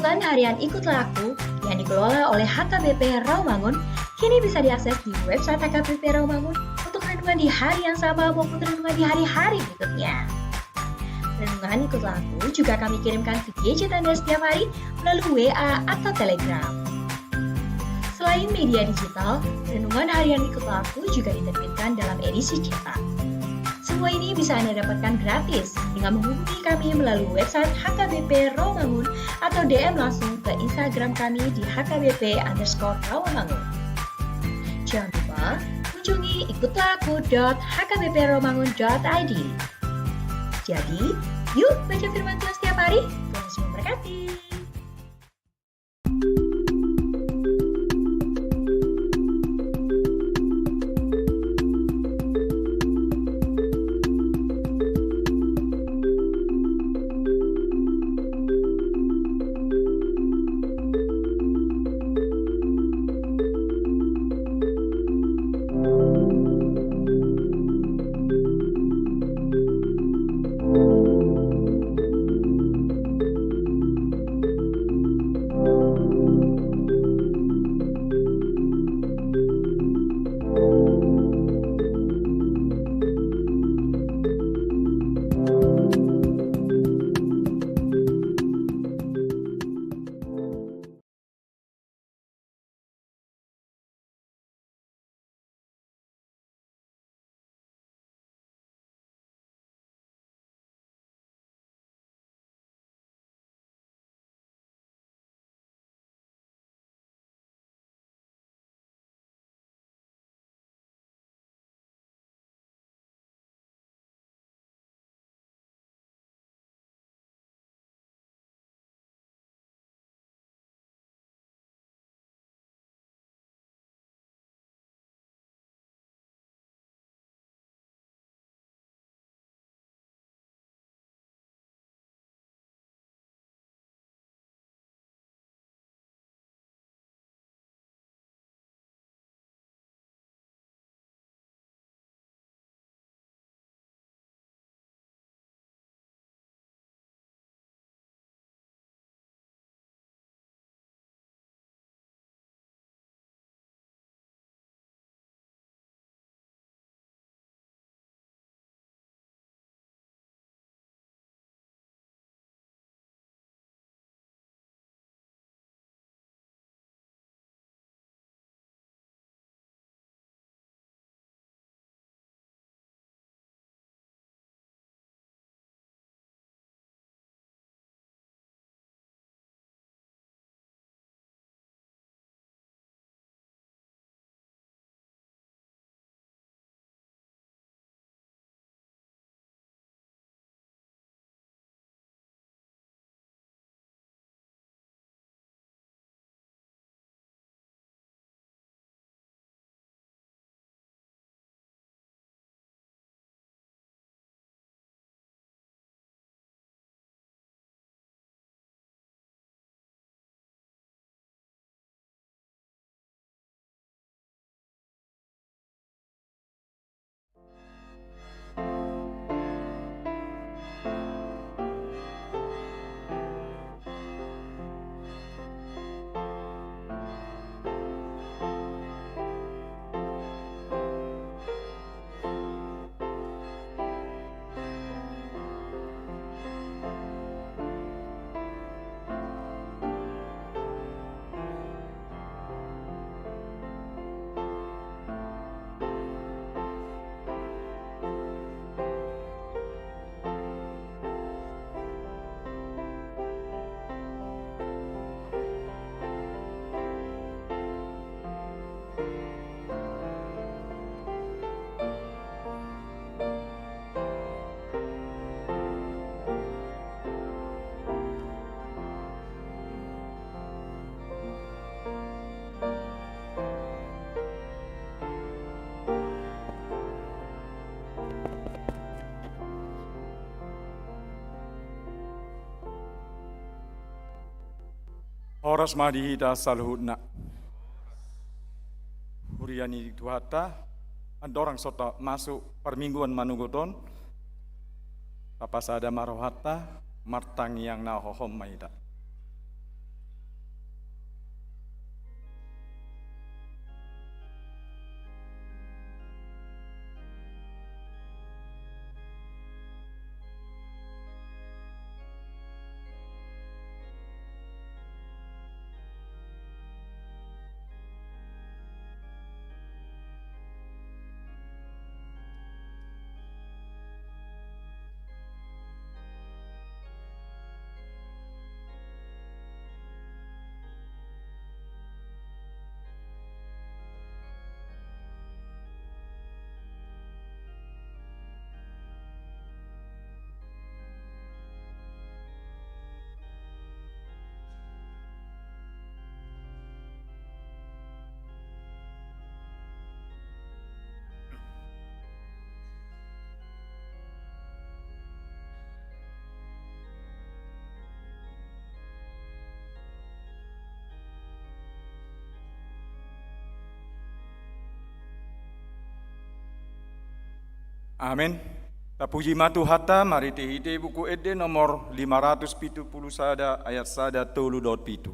Renungan harian Ikutlah Aku yang dikelola oleh HKBP Rawamangun kini bisa diakses di website HKBP Rawamangun untuk renungan di hari yang sama maupun renungan di hari-hari berikutnya. Renungan Ikutlah Aku juga kami kirimkan ke gadget Anda setiap hari melalui WA atau Telegram. Selain media digital, renungan harian Ikutlah Aku juga diterbitkan dalam edisi cetak. Semua ini bisa Anda dapatkan gratis dengan menghubungi kami melalui website HKBP Rawamangun atau DM langsung ke Instagram kami di HKBP_Rawamangun. Jangan lupa kunjungi ikutlahku.hkbprawamangun.id. Jadi, yuk baca firman Tuhan setiap hari. Tuhan Yesus memberkati. Horas madihita salhutna. Huriani tuhata, andorang sota masuk permingguan manugoton, tapasada marohata, martang yang nahohom maida. Amin. Tapuji matu hata mari tehite buku ede nomor 570 sada ayat sada tolu dot pitu.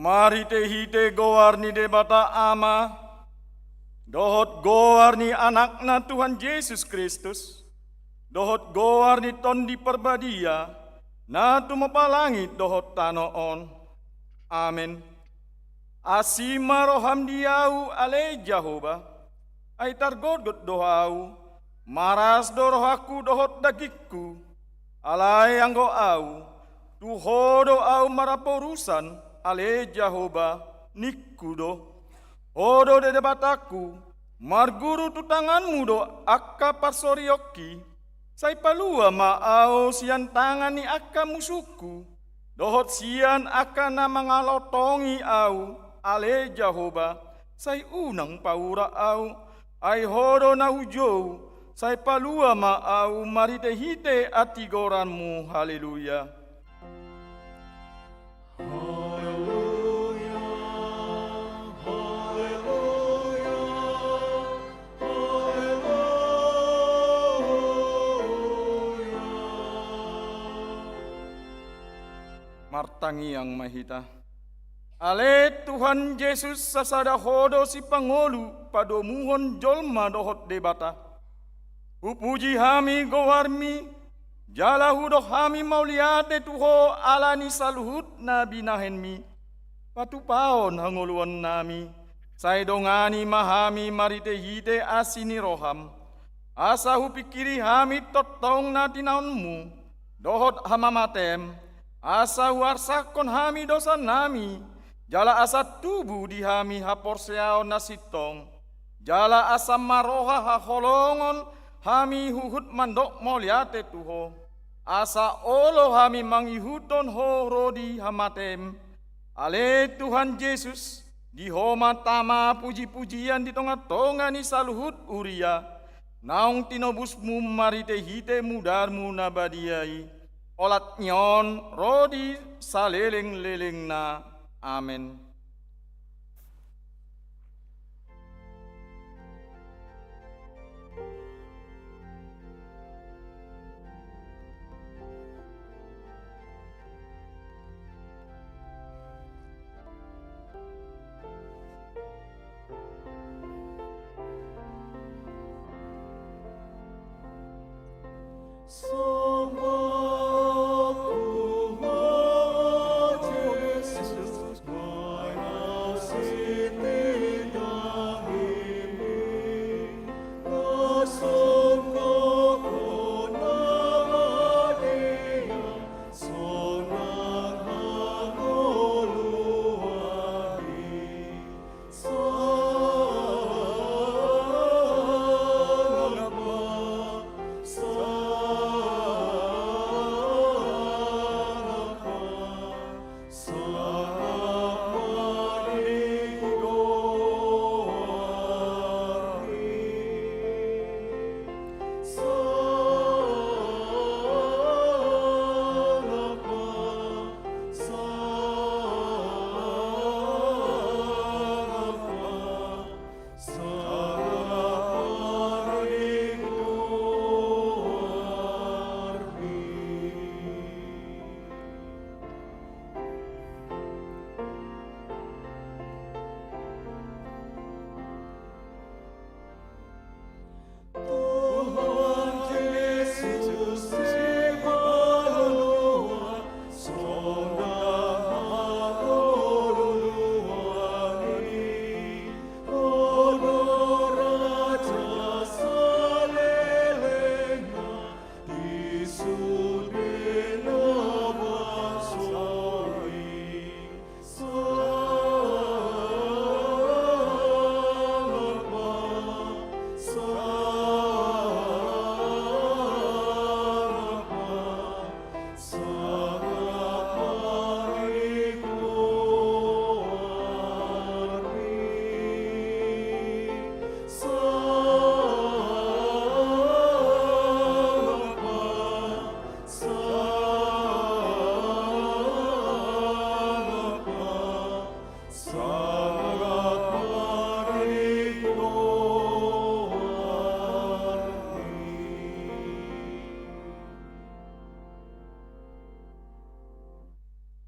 Mari te hite goarni de bata ama, dohot goarni anakna Tuhan Yesus Kristus, dohot goarni ton di perbadia, na tumapalangit dohot tanoon. Amin. Asima roham diau ale Jehovah, ay targodot dohau, maras dorohaku dohot dagikku, alay anggo au, tuhodo au maraporusan, ale Jehovah nikudo odo de bataku marguru tu tanganmu do akka parsorioki sai palua maao sian tangani akka musuku dohot sian akana mangalotongi au ale Jehovah sai unang paura au ai hodo na ujo sai palua maau marite hite atigoranmu haleluya. martangi yang mahita. Ale Tuhan Yesus sasada hodo si pangolu padomuhon jolma dohot debata. Upuji hami gowarmi, jala hudo hami mauliate tuho alani saluhut nabi nahenmi. Patupaon hangoluan nami, saidongani mahami marite hite asini roham. Asa hupikiri hami totong natinaunmu, dohot hamamatem. Asa warsakon hami dosa nami, jala asa tubuh di hami haporseao nasitong. Jala asa maroha haholongon hami huhut mandok moliate tuho. Asa olo hami mangihuton ho rodi hamatem. Ale Tuhan Yesus, di homa tama puji-pujian di tonga-tonga ni saluhut uria. Naung tinobusmu marite hite mudarmu nabadiai. Olat nyon rodi saleleng-leleng na. Amen.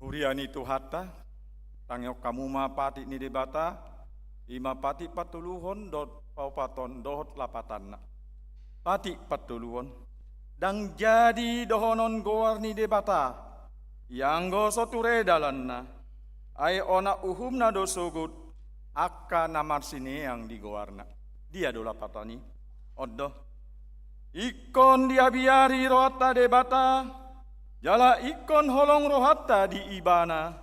Uriani tuhata, tangyok kamu ma pati ni debata, ima pati patuluhon dot paupaton dohot lapatan. Pati patuluhon, dang jadi dohonon goar ni debata, yang go soture dalanna, ay ona uhumna dosogut, akka namar sini yang digoarna. Dia do lapatani, oddo. Ikon dia biari rohata debata, jala ikon holong rohata di ibana,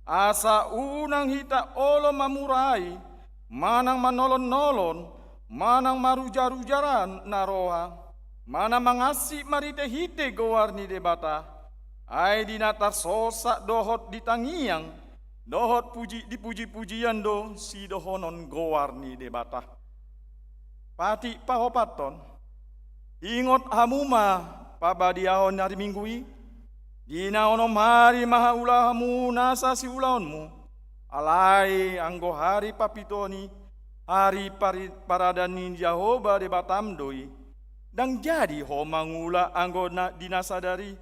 asa unang hita olo mamurai, manang manolon-nolon, manang marujar-ujaran naroha, mana mangasi marite hite gowarni debata, ai dinatar sosak dohot ditangiang, dohot dipuji-pujian do si dohonon gowarni debata. Pati pahopaton, ingot hamuma pabadiahon hari minggui, dina onom hari maha ulahamu nasa si ulaonmu, alai anggo hari papitoni, hari paradani Jahoba de batamdoi, dang jadi ho mangula anggo dinasadari,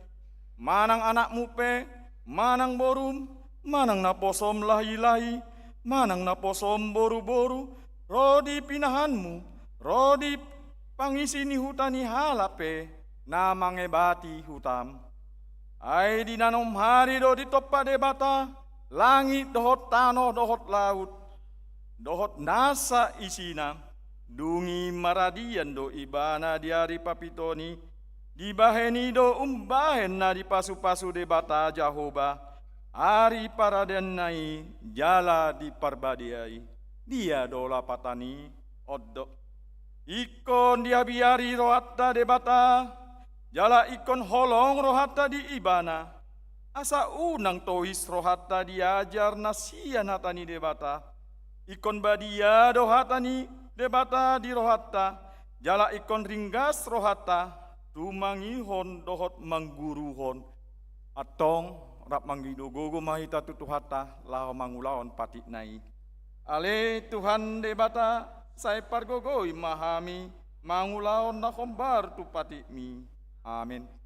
manang anakmu pe, manang borum, manang naposom lahi-lahi, manang naposom boru-boru, rodi pinahanmu, rodi pangisi ni hutani halape, namange bati hutam. Ai di nanom hari do di topa de bata, langit dohot tano dohot laut, dohot nasa isina, dungi maradian do ibana diari papitoni, di baheni do umbahen na di pasu-pasu de bata Jahoba, ari paraden nai jala di parbadiai, dia dola patani oddo. Ikon dia biari rohatta de bata, jala ikon holong rohatta di ibana, asa unang tohis rohatta diajar nasian hatani de bata, ikon badia dohatani de bata di rohatta, jala ikon ringgas rohatta, tumangihon dohot mangguruhon, atong rap manggidogogo mahita tutuhata lao mangulaon pati nai. Ale Tuhan de bata, saya pargogoi mahami, mangulaon na kombar tu pati mi. Amin.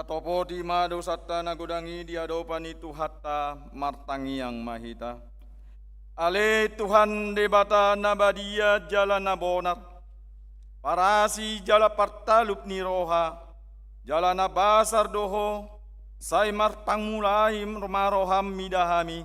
Tatopo di mado satta nagodangi diadopani Tuhatta martangi yang mahita. Ale Tuhan de bata nabadia jala nabonar, parasi jala partalup ni roha, jala nabasar doho, sai martangmulai maroham midahami,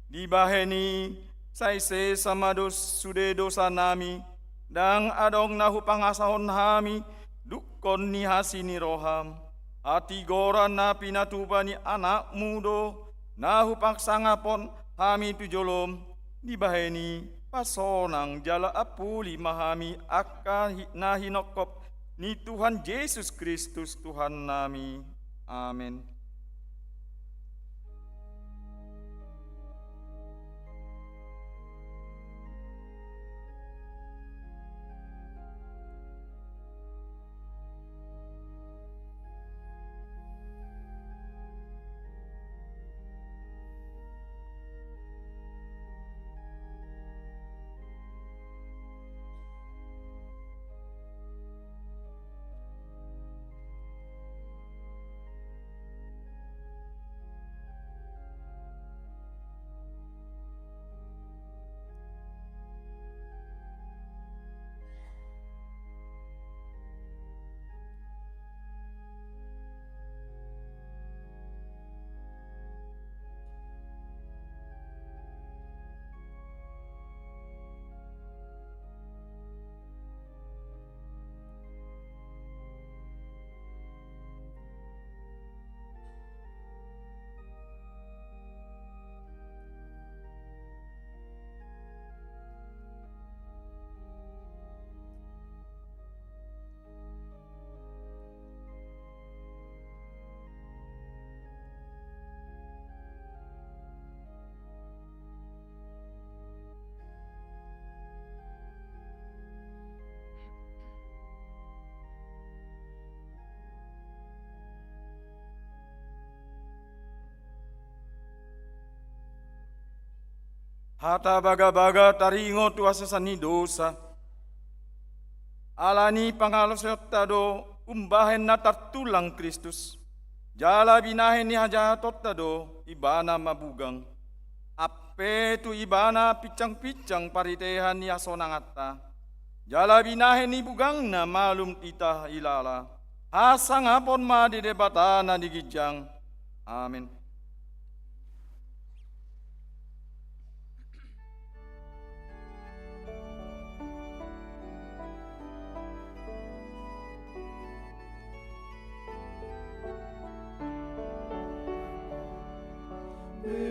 dibaheni sai se samados sude dosa nami, dang adong nahu pangasahon hami, dukon ni hasini roham. Hati goran na pinatubani anak mudo, nahu paksangapon hami tujolom, dibaheni pasonang jala apuli mahami akan nahinokop ni Tuhan Yesus Kristus Tuhan nami. Amin. Hata baga-baga taringo tu asasani dosa. Alani pangalos tado umbahen na tartulang Kristus. Jala binahen ni hajatot tado ibana mabugang. Ape tu ibana picang-picang paritehan ni asonangata. Jala binahen ni bugang na malum tita ilala. Asang hapon ma di debata na digijang. Amin.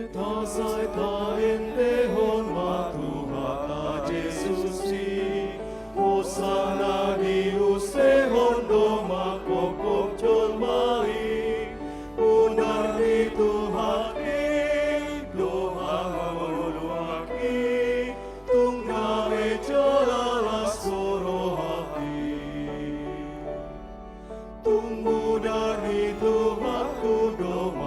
Tasai tain dehon matuhata Jesusi, Hosana di usehon doma kokok jolmai, unar di Tuhaki, doha moluaki, tunggawe jalalas sorohaki, tunggu dari Tuhanku doma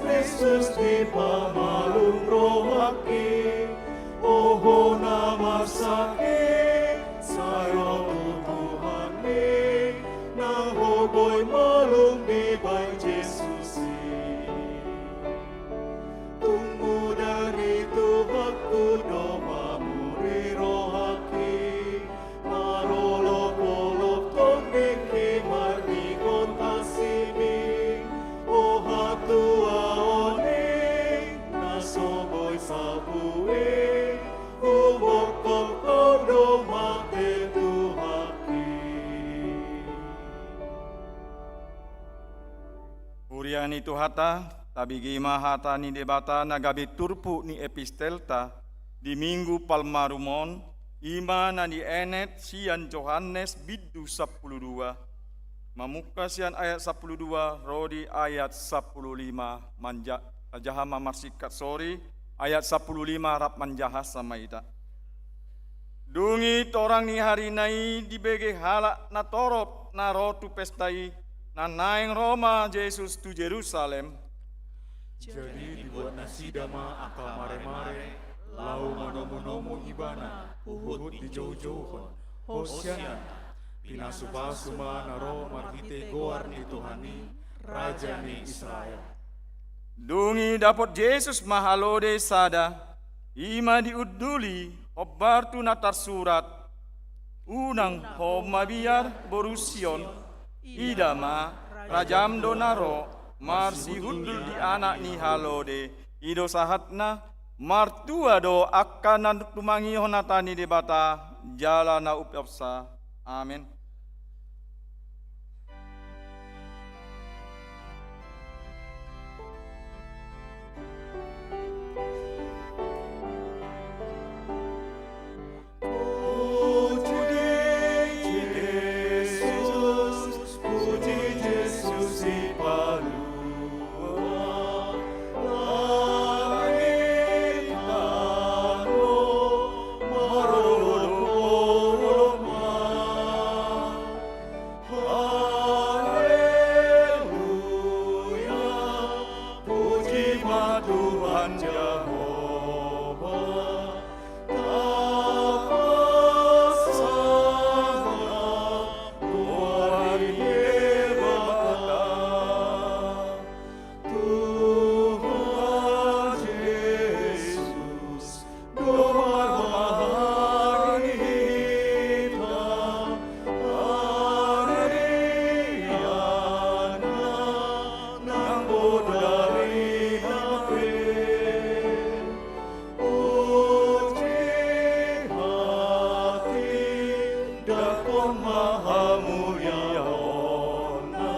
Yesus di pamalung rohaki, oho nama sakit, sayo Tuhani, naho boy malung di bay Jesusi. Tunggu dari Tuhanku doma muri rohaki, marolo polop tondeki mardi kontasimi, oha tua soboy sabue, umokok kodo mate Tuhaki. Uriani Tuhata, tabigi mahata ni debata nagabi turpu ni epistelta, di minggu palmarumon, ima na di enet sian Johannes bidu 12. Mamuka sian ayat 12, rodi ayat 15 manja. Jahama marsikat sori ayat 15 rap manjahas sama ita. Dungi torang ni hari nai dibege halak na torot na rotu pestai na naing Roma Yesus tu Jerusalem. Jadi dibuat nasi dama akal mare-mare, lau manomu-nomu ibana, uhut di jauh-jauhon, hosiana, pinasupasuma naro marhite goar ni Tuhani, Raja ni Israel. Dungi dapat Yesus mahalode sada, ima diuduli, obartu natar surat, unang homa biar borusion, idama, rajam donaro, marsi hudul di anak ni halode, ido sahatna, martua do akan tumangi honatani debata, jala na upyapsa. Amin. Maha mulia ona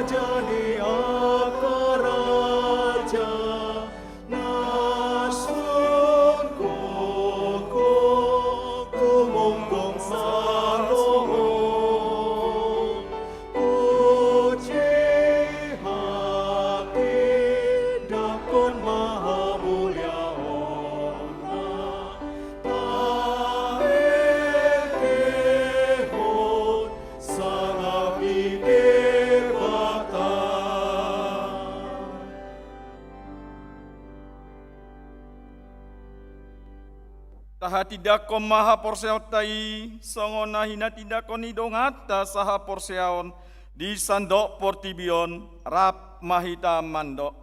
jadi akaraja nasun koko kumonggong salohon puji hati dakon maha mulia ona tahekehon sangapi debata. Taha tidak ko maha porseon tai, songona hina tidak ko nidongata saha porseon, di sandok portibion, rap mahita mandok.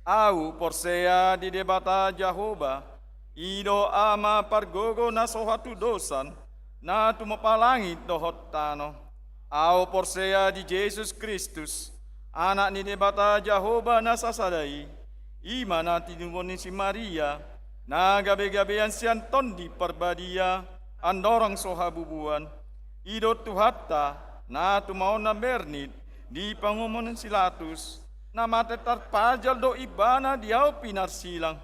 Au porsea di debata Jahoba, ido ama pargogo na sohatu dosan, na tumapalangit dohot tano. Au porsea di Yesus Kristus, anak ni debata Jahoba na sasadai, ima na tinumon si Maria, na gabe-gabean sianton di perbadia, andorang sohabubuan, ido tuhatta, na tumau na bernit, di pangumunan silatus, na mate tarpajal do ibana diau pinar silang,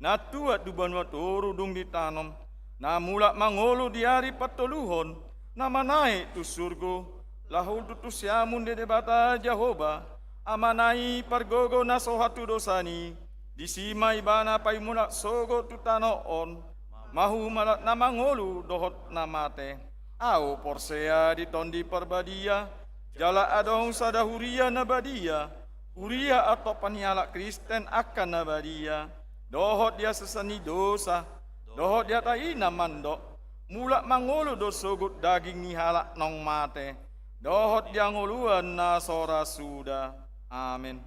na tuat duban waturu dung ditanom, na mulak mangolu di hari patoluhon, na manai tu surgo, lahul tutusyamun de debata Jahoba, amanai pargogo na sohatu dosani, disima ibana pai munak sogo tutanoon, mahu malak na mangolu dohot na mate, au porsea di tondi perbadia, jala adong sadahuria na badia, huria atau paniala Kristen akan na badia, dohot dia sesani dosa, dohot dia taina mandok, mulak mangolu do sogut daging ni halak nong mate, dohot dia ngoluan na sora suda. Amin.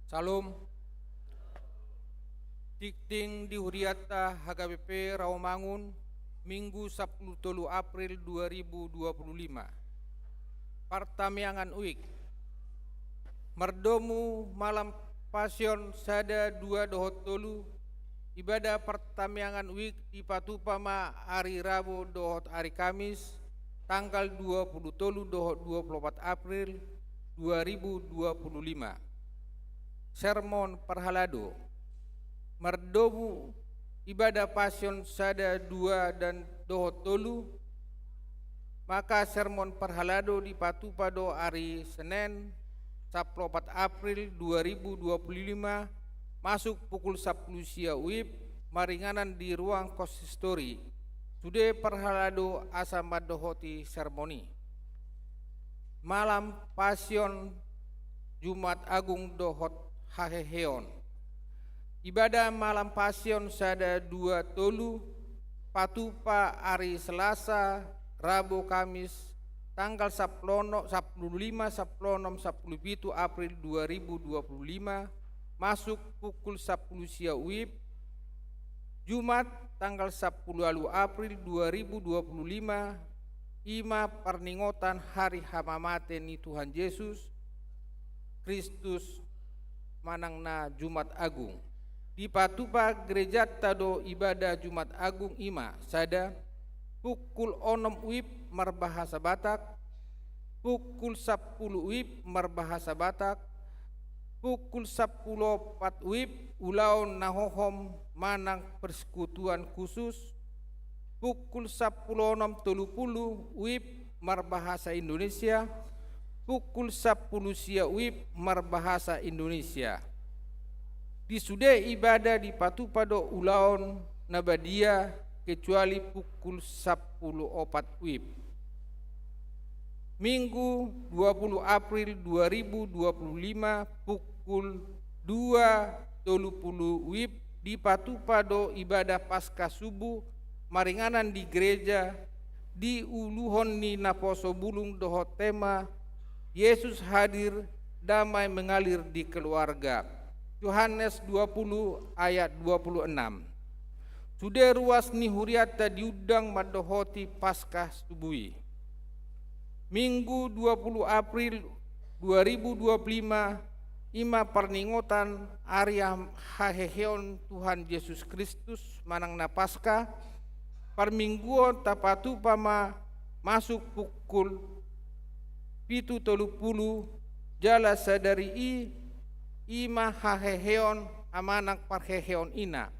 Salam. Tikting di Huriata HKBP Rawamangun, Minggu 10 April 2025. Partamiangan Uik. Merdomu malam pasion sada 2 dohot tolu, ibadah pertamiangan Uik di Patupama hari Rabu dohot hari Kamis, tanggal 20 tolu dohot 24 April 2025. Sermon Perhalado. Merdomu ibadah pasion sada 2 dan dohot tolu, maka sermon Perhalado di Patupado hari Senin 14 April 2025 masuk pukul 10 siang WIB maringanan di ruang konsistori. Sudah Perhalado asam dohoti sermoni. Malam pasion Jumat Agung dohot haheheon. Ibadah malam pasion sada 2 tolu Patupa hari Selasa, Rabu, Kamis tanggal 15 April 2025 masuk pukul 10 siang WIB. Jumat tanggal 10 April 2025 ima perningotan hari hamamate ni Tuhan Yesus Kristus manangna Jumat Agung. Di Patupa gereja tado ibadah Jumat Agung ima sada pukul 6 WIB merbahasa Batak, pukul 10 WIB merbahasa Batak, pukul 10.4 WIB ulaun nahohom manang persekutuan khusus, pukul 10.30 WIB merbahasa Indonesia, pukul 10 siang WIB merbahasa Indonesia. Di sudah ibadah di Patupado ulaun nabadia kecuali pukul 10.4 WIB. Minggu 20 April 2025 pukul 2.30 WIB di Patupado ibadah Paskah subuh maringanan di gereja di uluhon ni naposo bulung dohot tema Yesus hadir, damai mengalir di keluarga. Yohanes 20 ayat 26. Sudah ruas ni huriata diudang madohoti Paskah subui. Minggu 20 April 2025 ima perningotan Arya haheheon Tuhan Yesus Kristus manangna Paskah. Permingguan tapatu pama masuk pukul 7.30 jala sadari ima haheheon amanak parheheon ina.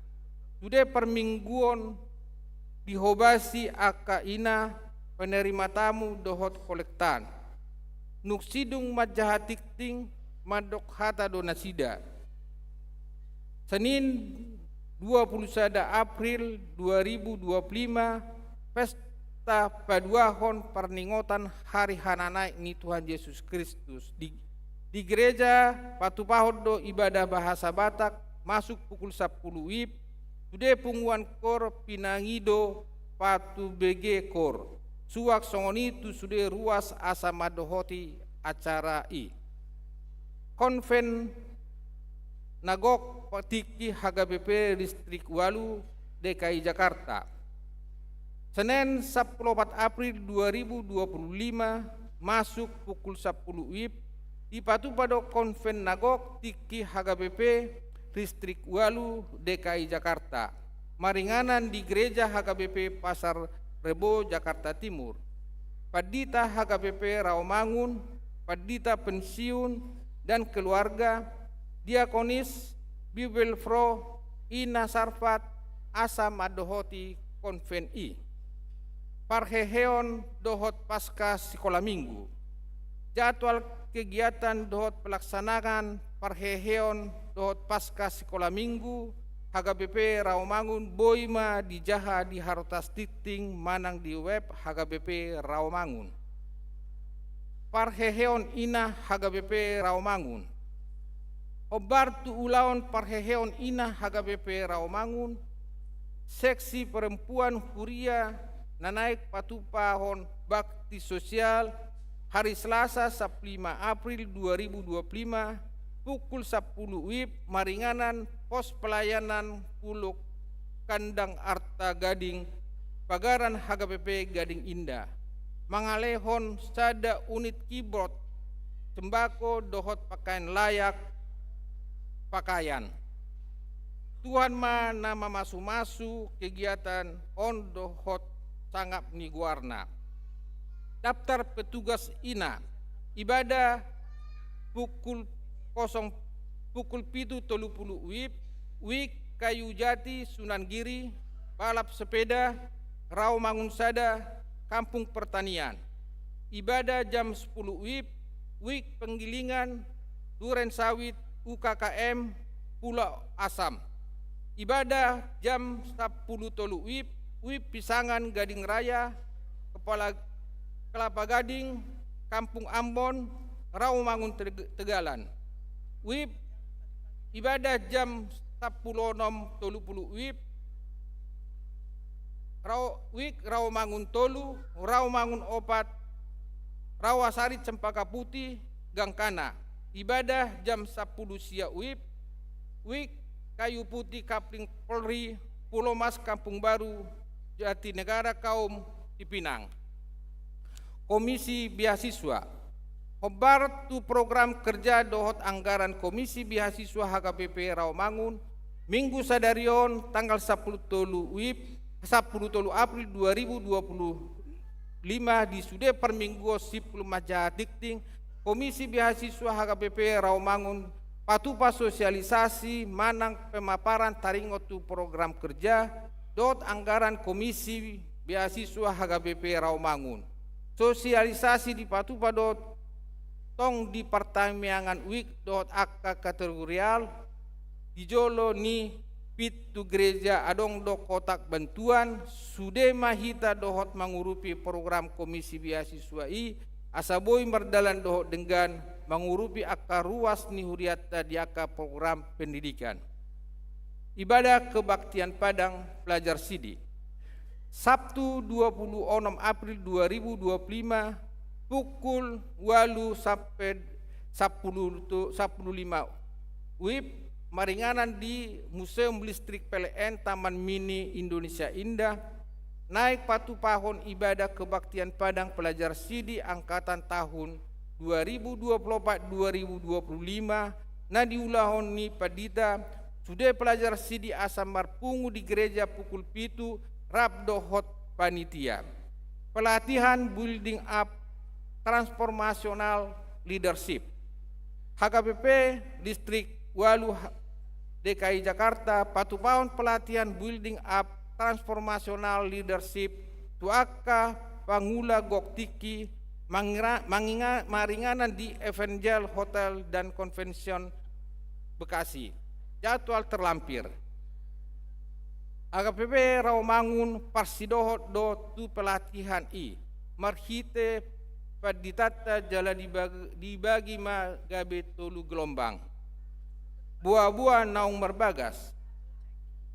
Sudah permingguan dihobasi aka ina penerima tamu dohot kolektan. Nuksidung majahatikting madok hata donasida. Senin 21 April 2025 pesta paduahon perningotan hari hananaik ni Tuhan Yesus Kristus di gereja Patupahodo ibadah bahasa Batak masuk pukul 10 WIB. Sudah punguan kor pinangido Patu BG kor suak songon itu sudah ruas asa madohoti acara konven Nagok Patiki HKBP Distrik Walu DKI Jakarta. Senin 14 April 2025 masuk pukul 10 WIB di Patupado konven Nagok Tiki HKBP Distrik Walu DKI Jakarta. Maringanan di gereja HKBP Pasar Rebo Jakarta Timur. Padita HKBP Rawamangun, Padita Pensiun dan keluarga, Diakonis Bibel Fro Ina Sarfat Asa Madohoti Konven Parheheon dohot Paskah sekolah minggu. Jadwal kegiatan dohot pelaksanaan Parheheon dohot Paskah sekolah minggu HKBP Rawamangun boima di Jaha di Harotas Titing manang di web HKBP Rawamangun. Parheheon ina HKBP Rawamangun. Obartu ulaun parheheon ina HKBP Rawamangun. Seksi perempuan Huria nanaik patupahon bakti sosial hari Selasa 5 April 2025 pukul 10 WIB maringanan pos pelayanan Pulau Kandang Arta Gading Pagaran HKBP Gading Indah mangalehon sada unit keyboard sembako dohot pakaian layak pakaian. Tuhan nama masu-masu kegiatan on dohot sangap ni guarna. Daftar petugas ina ibadah pukul 7.30 WIB Wik Kayu Jati Sunan Giri balap sepeda Rawamangun Sada Kampung Pertanian. Ibadah jam 10 WIB Wik Penggilingan Duren Sawit UKKM Pulau Asam. Ibadah jam 10.30 WIB WIB Pisangan Gading Raya Kepala Kelapa Gading Kampung Ambon Rawamangun Tegalan. WIB ibadah jam 10.30 WIB Rawamangun Tolu Rawamangun Opat Rawasari Cempaka Putih Gangkana. Ibadah jam 10 siang WIB Kayu Putih Kapling Polri Pulau Mas Kampung Baru Jatinegara Kaum Cipinang. Komisi Beasiswa Hobar tu program kerja dohot anggaran Komisi Beasiswa HKBP Rawamangun Minggu Sadarion tanggal 10 April 2025 di Sude Perminggu Sipul Majahat Dikting Komisi Beasiswa HKBP Rawamangun patupa sosialisasi manang pemaparan taringot tu program kerja dot anggaran Komisi Beasiswa HKBP Rawamangun. Sosialisasi di patupa dot tong di pertamiangan wik dot akka kategorial di jolo ni pitu gereja adong do kotak bantuan sude mahita dohot mengurupi program Komisi Beasiswa asaboi merdalan dohot dengan mengurupi akka ruas ni huriata di akka program pendidikan. Ibadah kebaktian Padang Pelajar Sidi Sabtu 26 April 2025 pukul 8 sampai 10.15 WIB maringanan di Museum Listrik PLN Taman Mini Indonesia Indah naik patu pahon ibadah kebaktian Padang Pelajar Sidi angkatan tahun 2024-2025 na diulahon ni Padita sudah pelajar Sidi Asam Marpungu di gereja pukul 7 Rabdohot Panitia. Pelatihan building up transformational leadership. HKBP Distrik Walu DKI Jakarta patupahon pelatihan building up transformational leadership tuaka pangula goktiki maringanan di Evangel Hotel dan Convention Bekasi. Jadwal terlampir. HKBP Rawamangun parsidohot do tu pelatihan marhite paditata jala dibagi magabe tolu gelombang. Buah-buah naung merbagas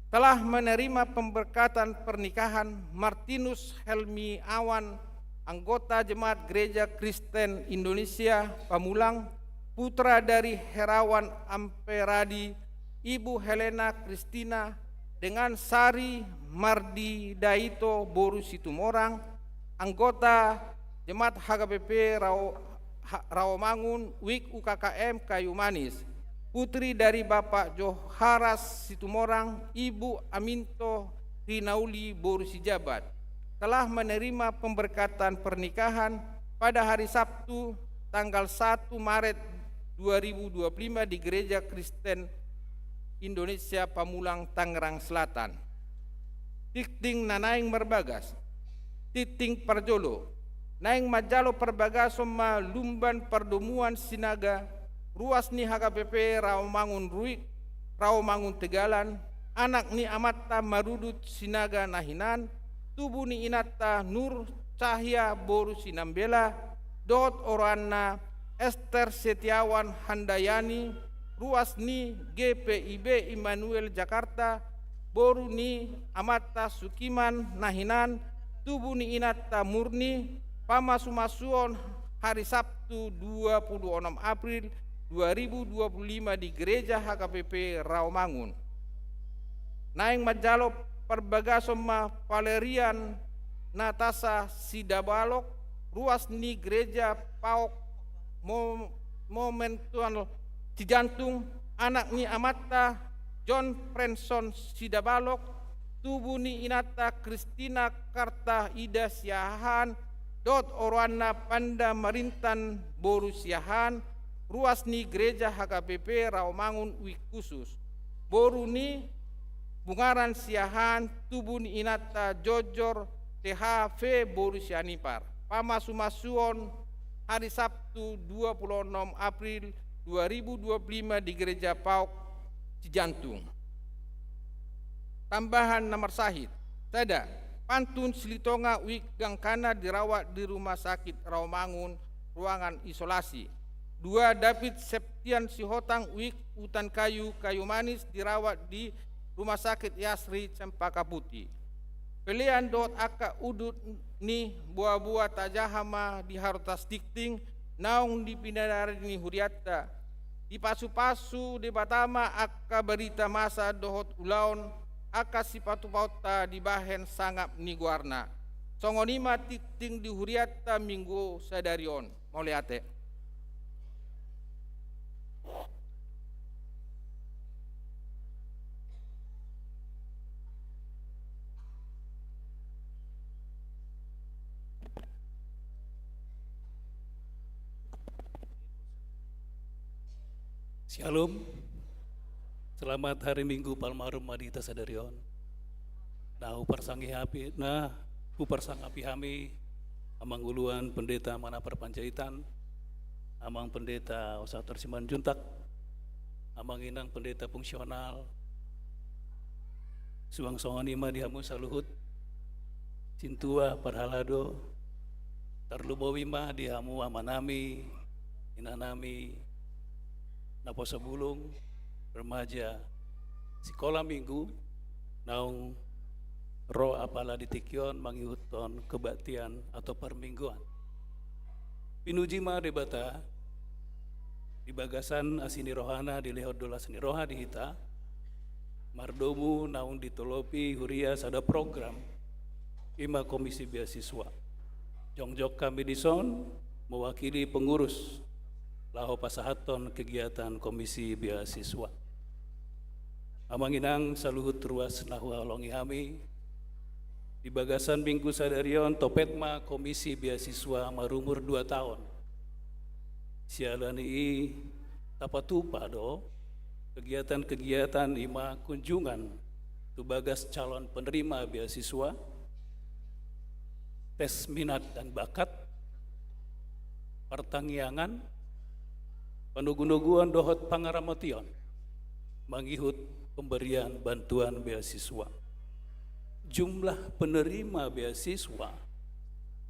telah menerima pemberkatan pernikahan Martinus Helmi Awan, anggota Jemaat Gereja Kristen Indonesia Pamulang, putra dari Herawan Amperadi, Ibu Helena Kristina, dengan Sari Mardi Daito Boru Situmorang, anggota Jemaat HKBP Rawamangun Wik UKKM Kayu Manis, putri dari Bapak Joharas Situmorang, Ibu Aminto Rinauli Boru Sijabat, telah menerima pemberkatan pernikahan pada hari Sabtu tanggal 1 Maret 2025 di Gereja Kristen Indonesia Pamulang Tangerang Selatan. Tikting nanaing merbagas, titing parjolo, naing majalo perbagaso ma lumban perdomuan sinaga, ruas ni HKBP Rawamangun Ruik, Rawamangun Tegalan, anak ni Amatta Marudut Sinaga Nahinan, tubuh ni Inata Nur Cahya Boru Sinambela, dot Orana Esther Setiawan Handayani, ruas ni GPIB Immanuel Jakarta, boru ni Amatta Sukiman Nahinan, tubuh ni Inata Murni, pamasumasuon hari Sabtu 26 April 2025 di Gereja HKBP Rawamangun. Naing majalo perbagasoma Valerian Natasa Sidabalok ruas ni Gereja Paok Momentual Cijantung anak ni Amata John Prenson Sidabalok tubuh ni Inata Kristina Karta Ida Siahan dot Orwana Panda Marintan Boru Siahan ruas ni Gereja HKBP Rawamangun Wik khusus Boru ni Bungaran Siahan tubuh ni Inata Jojor THV Boru Sianipar Pamasumasuon hari Sabtu 26 April 2025 di Gereja Paok Cijantung. Tambahan nomor sahid, Sada Pantun Silitonga Wik Gangkana dirawat di Rumah Sakit Rawamangun ruangan isolasi. 2 David Septian Sihotang Wik Hutan Kayu Manis dirawat di Rumah Sakit Yasri Cempaka Putih. Pelian dot aka udut ni buah-buah tajahama di Harotas Dikting naung di Pinadari ni Huriata. Di pasu-pasu di Batama aka berita masa dohot ulaun aka sipatu pauta di bahen sangap ni guarna. Songonima Dikting di Huriata minggu sadarion. Mau lihat. Shalom, selamat hari Minggu Palmarum Madita Sadarion. Uparsangapi hami amang uluan pendeta mana perpanjaitan, amang pendeta Osator Siman Juntak, amang inang pendeta fungsional, suang songonima dihamu saluhut, cintua parhalado, tarlubawima dihamu amanami, inanami, naposa bulung, remaja, sekolah minggu, naung roh apala ditikyon manghihuton kebaktian atau permingguan. Pinujima debata, di bagasan asini rohana di lehot dola seni roha di hita, mardomu naung ditolopi huria sada program, ima komisi beasiswa. Jongjok kami dison, mewakili pengurus, laho pasahaton kegiatan komisi beasiswa. Amanginang saluhut ruas nahua longi hami di bagasan minggu sadarion topetma komisi beasiswa marumur 2 tahun. Sialani tapatupa do kegiatan-kegiatan ima kunjungan tu bagas calon penerima beasiswa, tes minat dan bakat, pertanggiangan, panugu-nuguan dohot pangaramotion manghihut pemberian bantuan beasiswa. Jumlah penerima beasiswa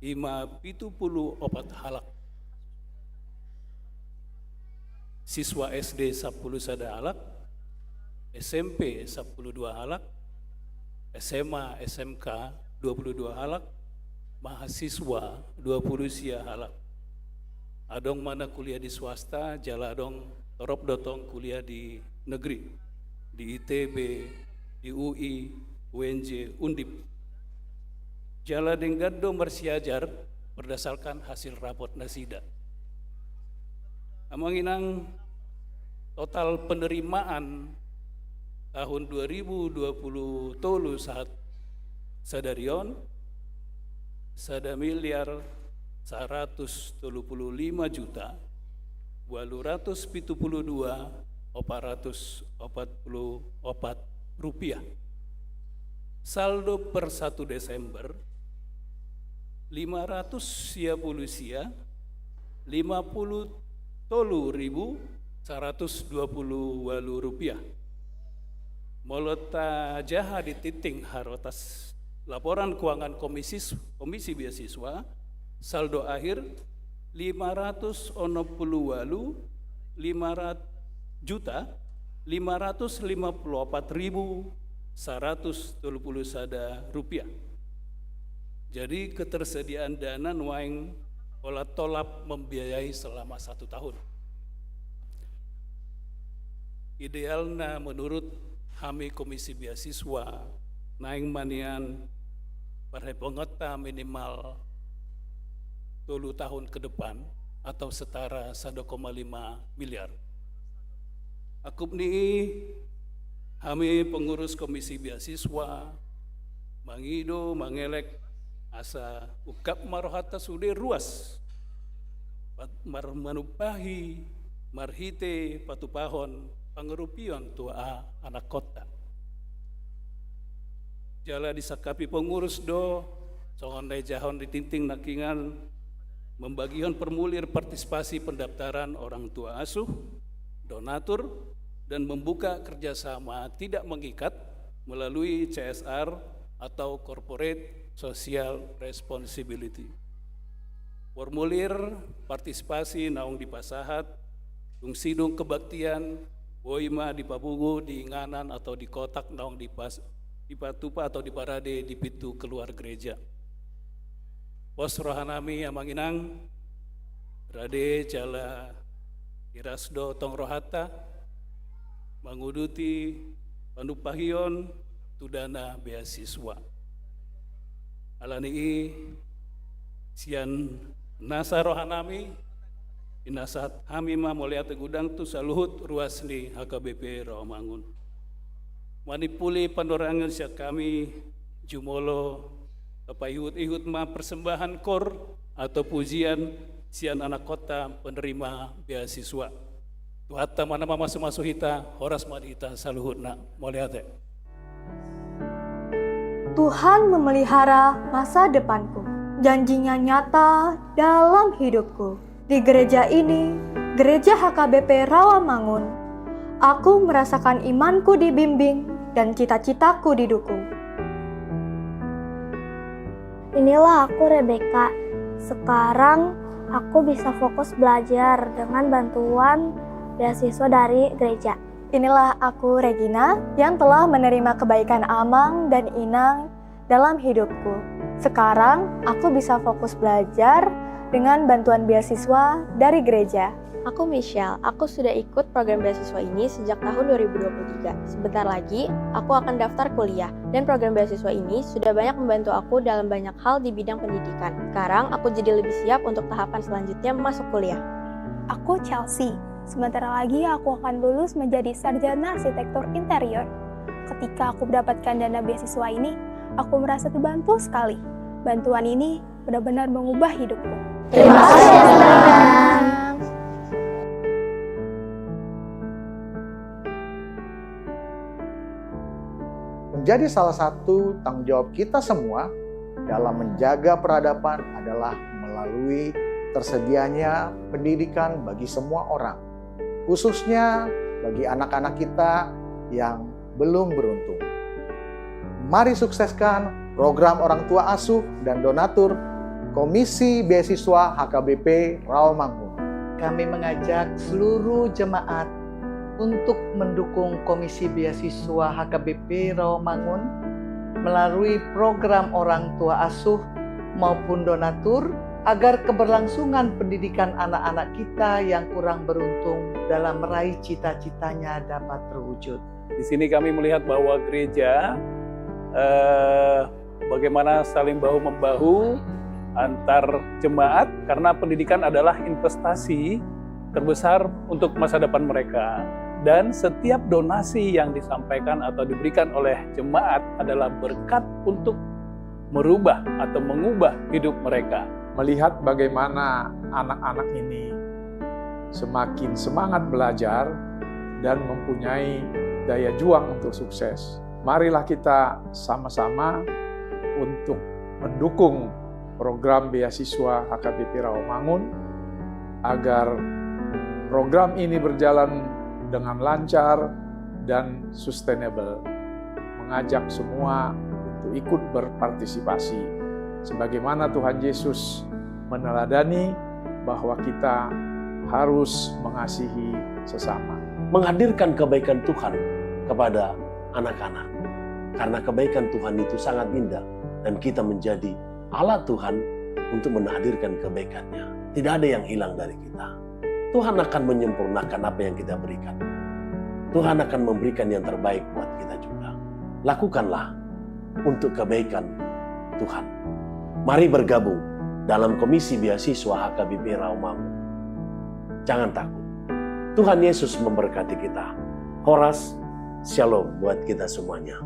54 halak. Siswa SD 10 sada halak, SMP 12 halak, SMA SMK 22 halak, mahasiswa 20 sia halak. Adong mana kuliah di swasta, jala adong torop dotong kuliah di negeri, di ITB, di UI, UNJ, Undip. Jala denggado mersiajar berdasarkan hasil rapot nasida. Amanginang total penerimaan tahun 2020 tolu saat sadarion sada miliar 135 juta 872.444 rupiah. Saldo per 1 Desember 500 sia 50.120 rupiah. Molota jaha di titing harotas laporan keuangan komisi beasiswa saldo akhir 554.130 rupiah. Jadi ketersediaan dana nuaing olah tolap membiayai selama 1 tahun. idealna menurut kami Komisi Beasiswa naing manian perhepongota minimal 10 tahun ke depan atau setara 1,5 miliar. Akup ni kami pengurus Komisi Beasiswa mangido mangelek asa ukap marohata sude ruas manupahi marhite patupahon pangerupion tua anak kota. Jala disakapi pengurus do songon dai jahon ditinting nakingan membagikan formulir partisipasi pendaftaran orang tua asuh, donatur, dan membuka kerjasama tidak mengikat melalui CSR atau Corporate Social Responsibility. Formulir partisipasi naung di pasahat, tungsidung kebaktian, boima di pabugu, di inganan atau di kotak naung di patupa atau di parade di pintu keluar gereja. Pos rohanami amanginang rade jala irasdo tong rohata manguduti panupahion tudana beasiswa alani sian nasa rohanami inasat hami ma moliate gudang tu saluhut ruasni HKBP Rawamangun manipuli pandorangan sia kami jumolo ihut ma persembahan kor atau pujian sian anak kota penerima beasiswa. Tuhatta mana masuk hita, horas madita saluhutna moliate. Tuhan memelihara masa depanku. Janjinya nyata dalam hidupku. Di gereja ini, Gereja HKBP Rawamangun, aku merasakan imanku dibimbing dan cita-citaku didukung. Inilah aku Rebecca. Sekarang aku bisa fokus belajar dengan bantuan beasiswa dari gereja. Inilah aku Regina yang telah menerima kebaikan Amang dan Inang dalam hidupku. Sekarang aku bisa fokus belajar dengan bantuan beasiswa dari gereja. Aku Michelle, aku sudah ikut program beasiswa ini sejak tahun 2023. Sebentar lagi, aku akan daftar kuliah. Dan program beasiswa ini sudah banyak membantu aku dalam banyak hal di bidang pendidikan. Sekarang, aku jadi lebih siap untuk tahapan selanjutnya masuk kuliah. Aku Chelsea. Sebentar lagi aku akan lulus menjadi sarjana arsitektur interior. Ketika aku mendapatkan dana beasiswa ini, aku merasa terbantu sekali. Bantuan ini benar-benar mengubah hidupku. Terima kasih, Menjadi salah satu tanggung jawab kita semua dalam menjaga peradaban adalah melalui tersedianya pendidikan bagi semua orang, khususnya bagi anak-anak kita yang belum beruntung. Mari sukseskan program orang tua asuh dan donatur Komisi Beasiswa HKBP Rawamangun. Kami mengajak seluruh jemaat untuk mendukung Komisi Beasiswa HKBP Rawamangun melalui program orang tua asuh maupun donatur agar keberlangsungan pendidikan anak-anak kita yang kurang beruntung dalam meraih cita-citanya dapat terwujud. Di sini kami melihat bahwa gereja bagaimana saling bahu-membahu antar jemaat karena pendidikan adalah investasi terbesar untuk masa depan mereka. Dan setiap donasi yang disampaikan atau diberikan oleh jemaat adalah berkat untuk merubah atau mengubah hidup mereka. Melihat bagaimana anak-anak ini semakin semangat belajar dan mempunyai daya juang untuk sukses. Marilah kita sama-sama untuk mendukung program beasiswa HKBP Rawamangun agar program ini berjalan dengan lancar dan sustainable, mengajak semua untuk ikut berpartisipasi. Sebagaimana Tuhan Yesus meneladani bahwa kita harus mengasihi sesama. Menghadirkan kebaikan Tuhan kepada anak-anak. Karena kebaikan Tuhan itu sangat indah dan kita menjadi alat Tuhan untuk menghadirkan kebaikannya. Tidak ada yang hilang dari kita. Tuhan akan menyempurnakan apa yang kita berikan. Tuhan akan memberikan yang terbaik buat kita juga. Lakukanlah untuk kebaikan Tuhan. Mari bergabung dalam Komisi Beasiswa HKBP Rawamangun. Jangan takut. Tuhan Yesus memberkati kita. Horas, shalom buat kita semuanya.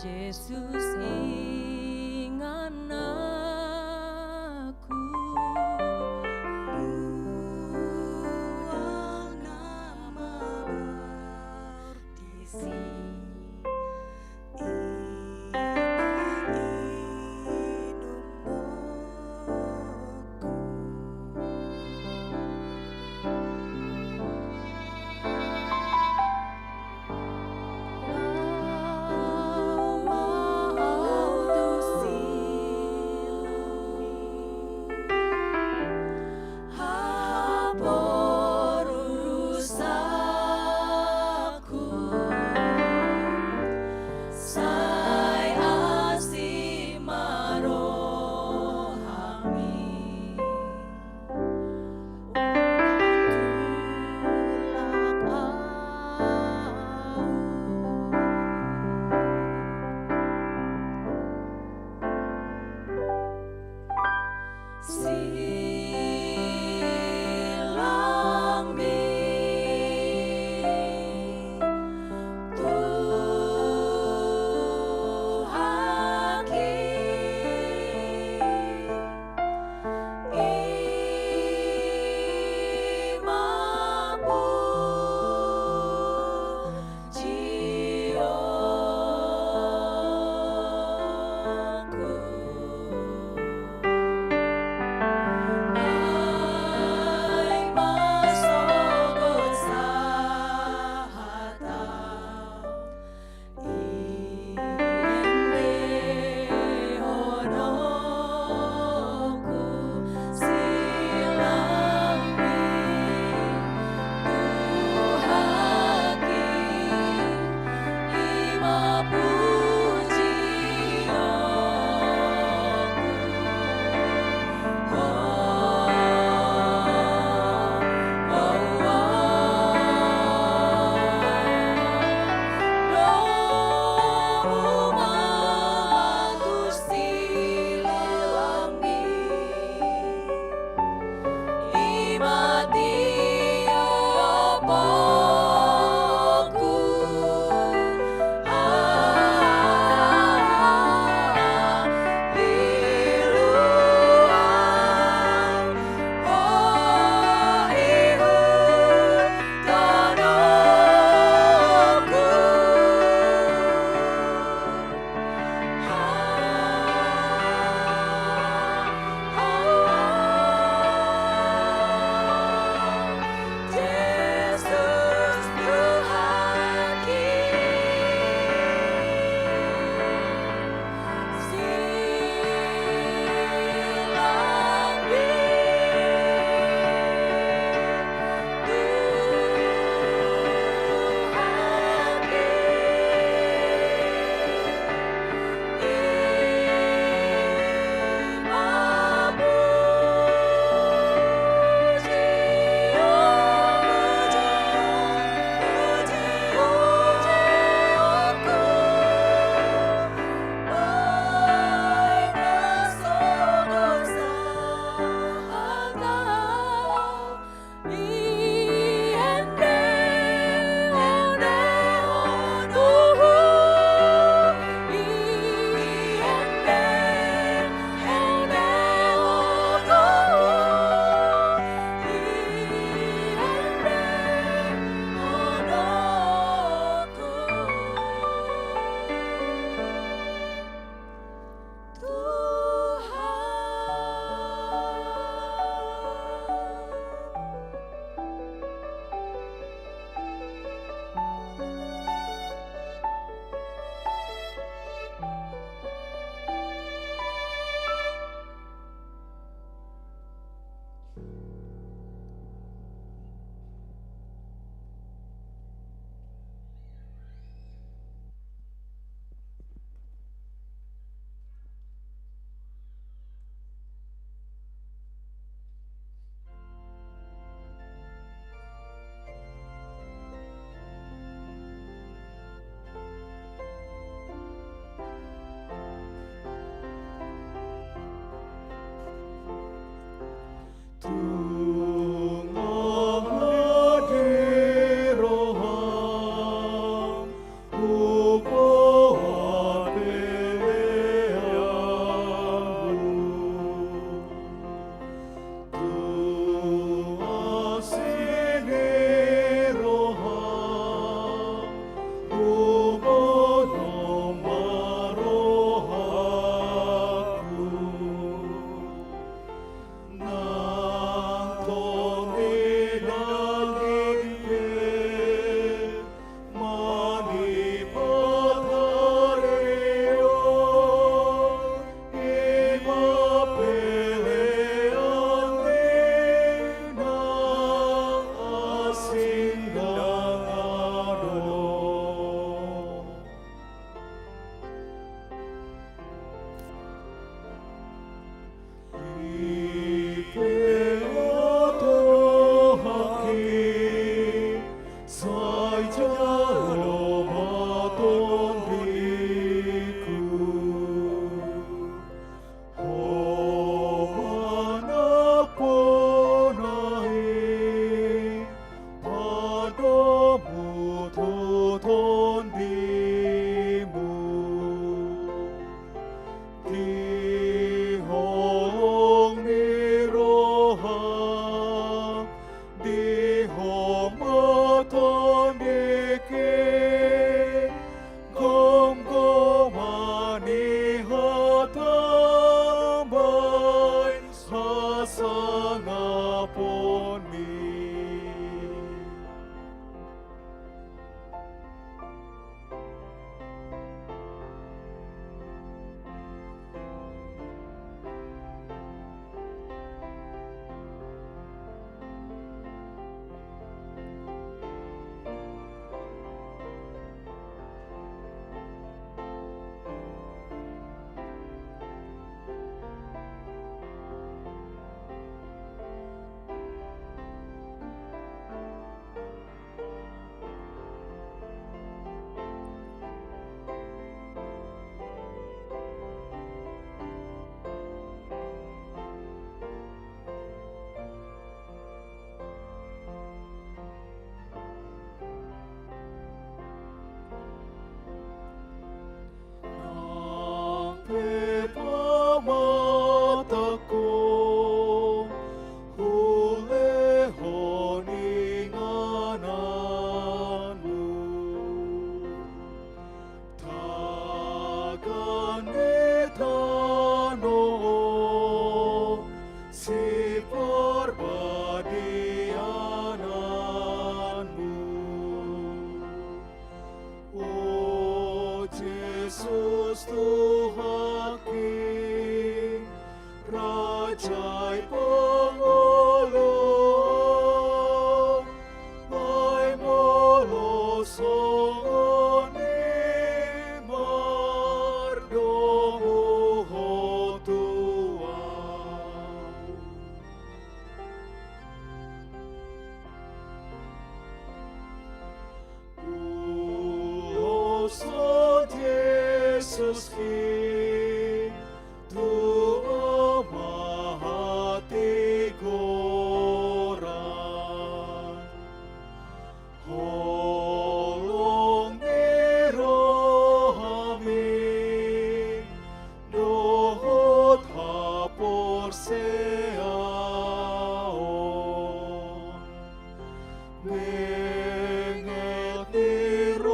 Yesus ingan aku, buang nama berdisi. Jesus Tuhaki, Rajai Pangolo, Mai Molo Songoni, Mardomu Hotua. Son Jesus ki Tua mahati goran Holong nirohami Dohot hapor seaon Menget nirohami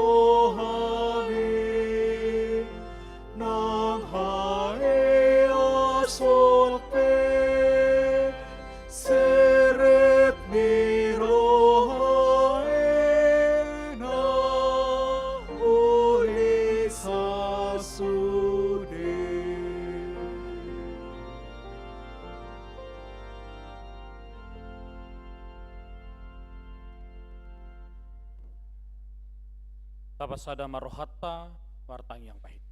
Nang hae asolpe Seret nirohae na uli sasude. Tapasada marohatta wartang yang pahit.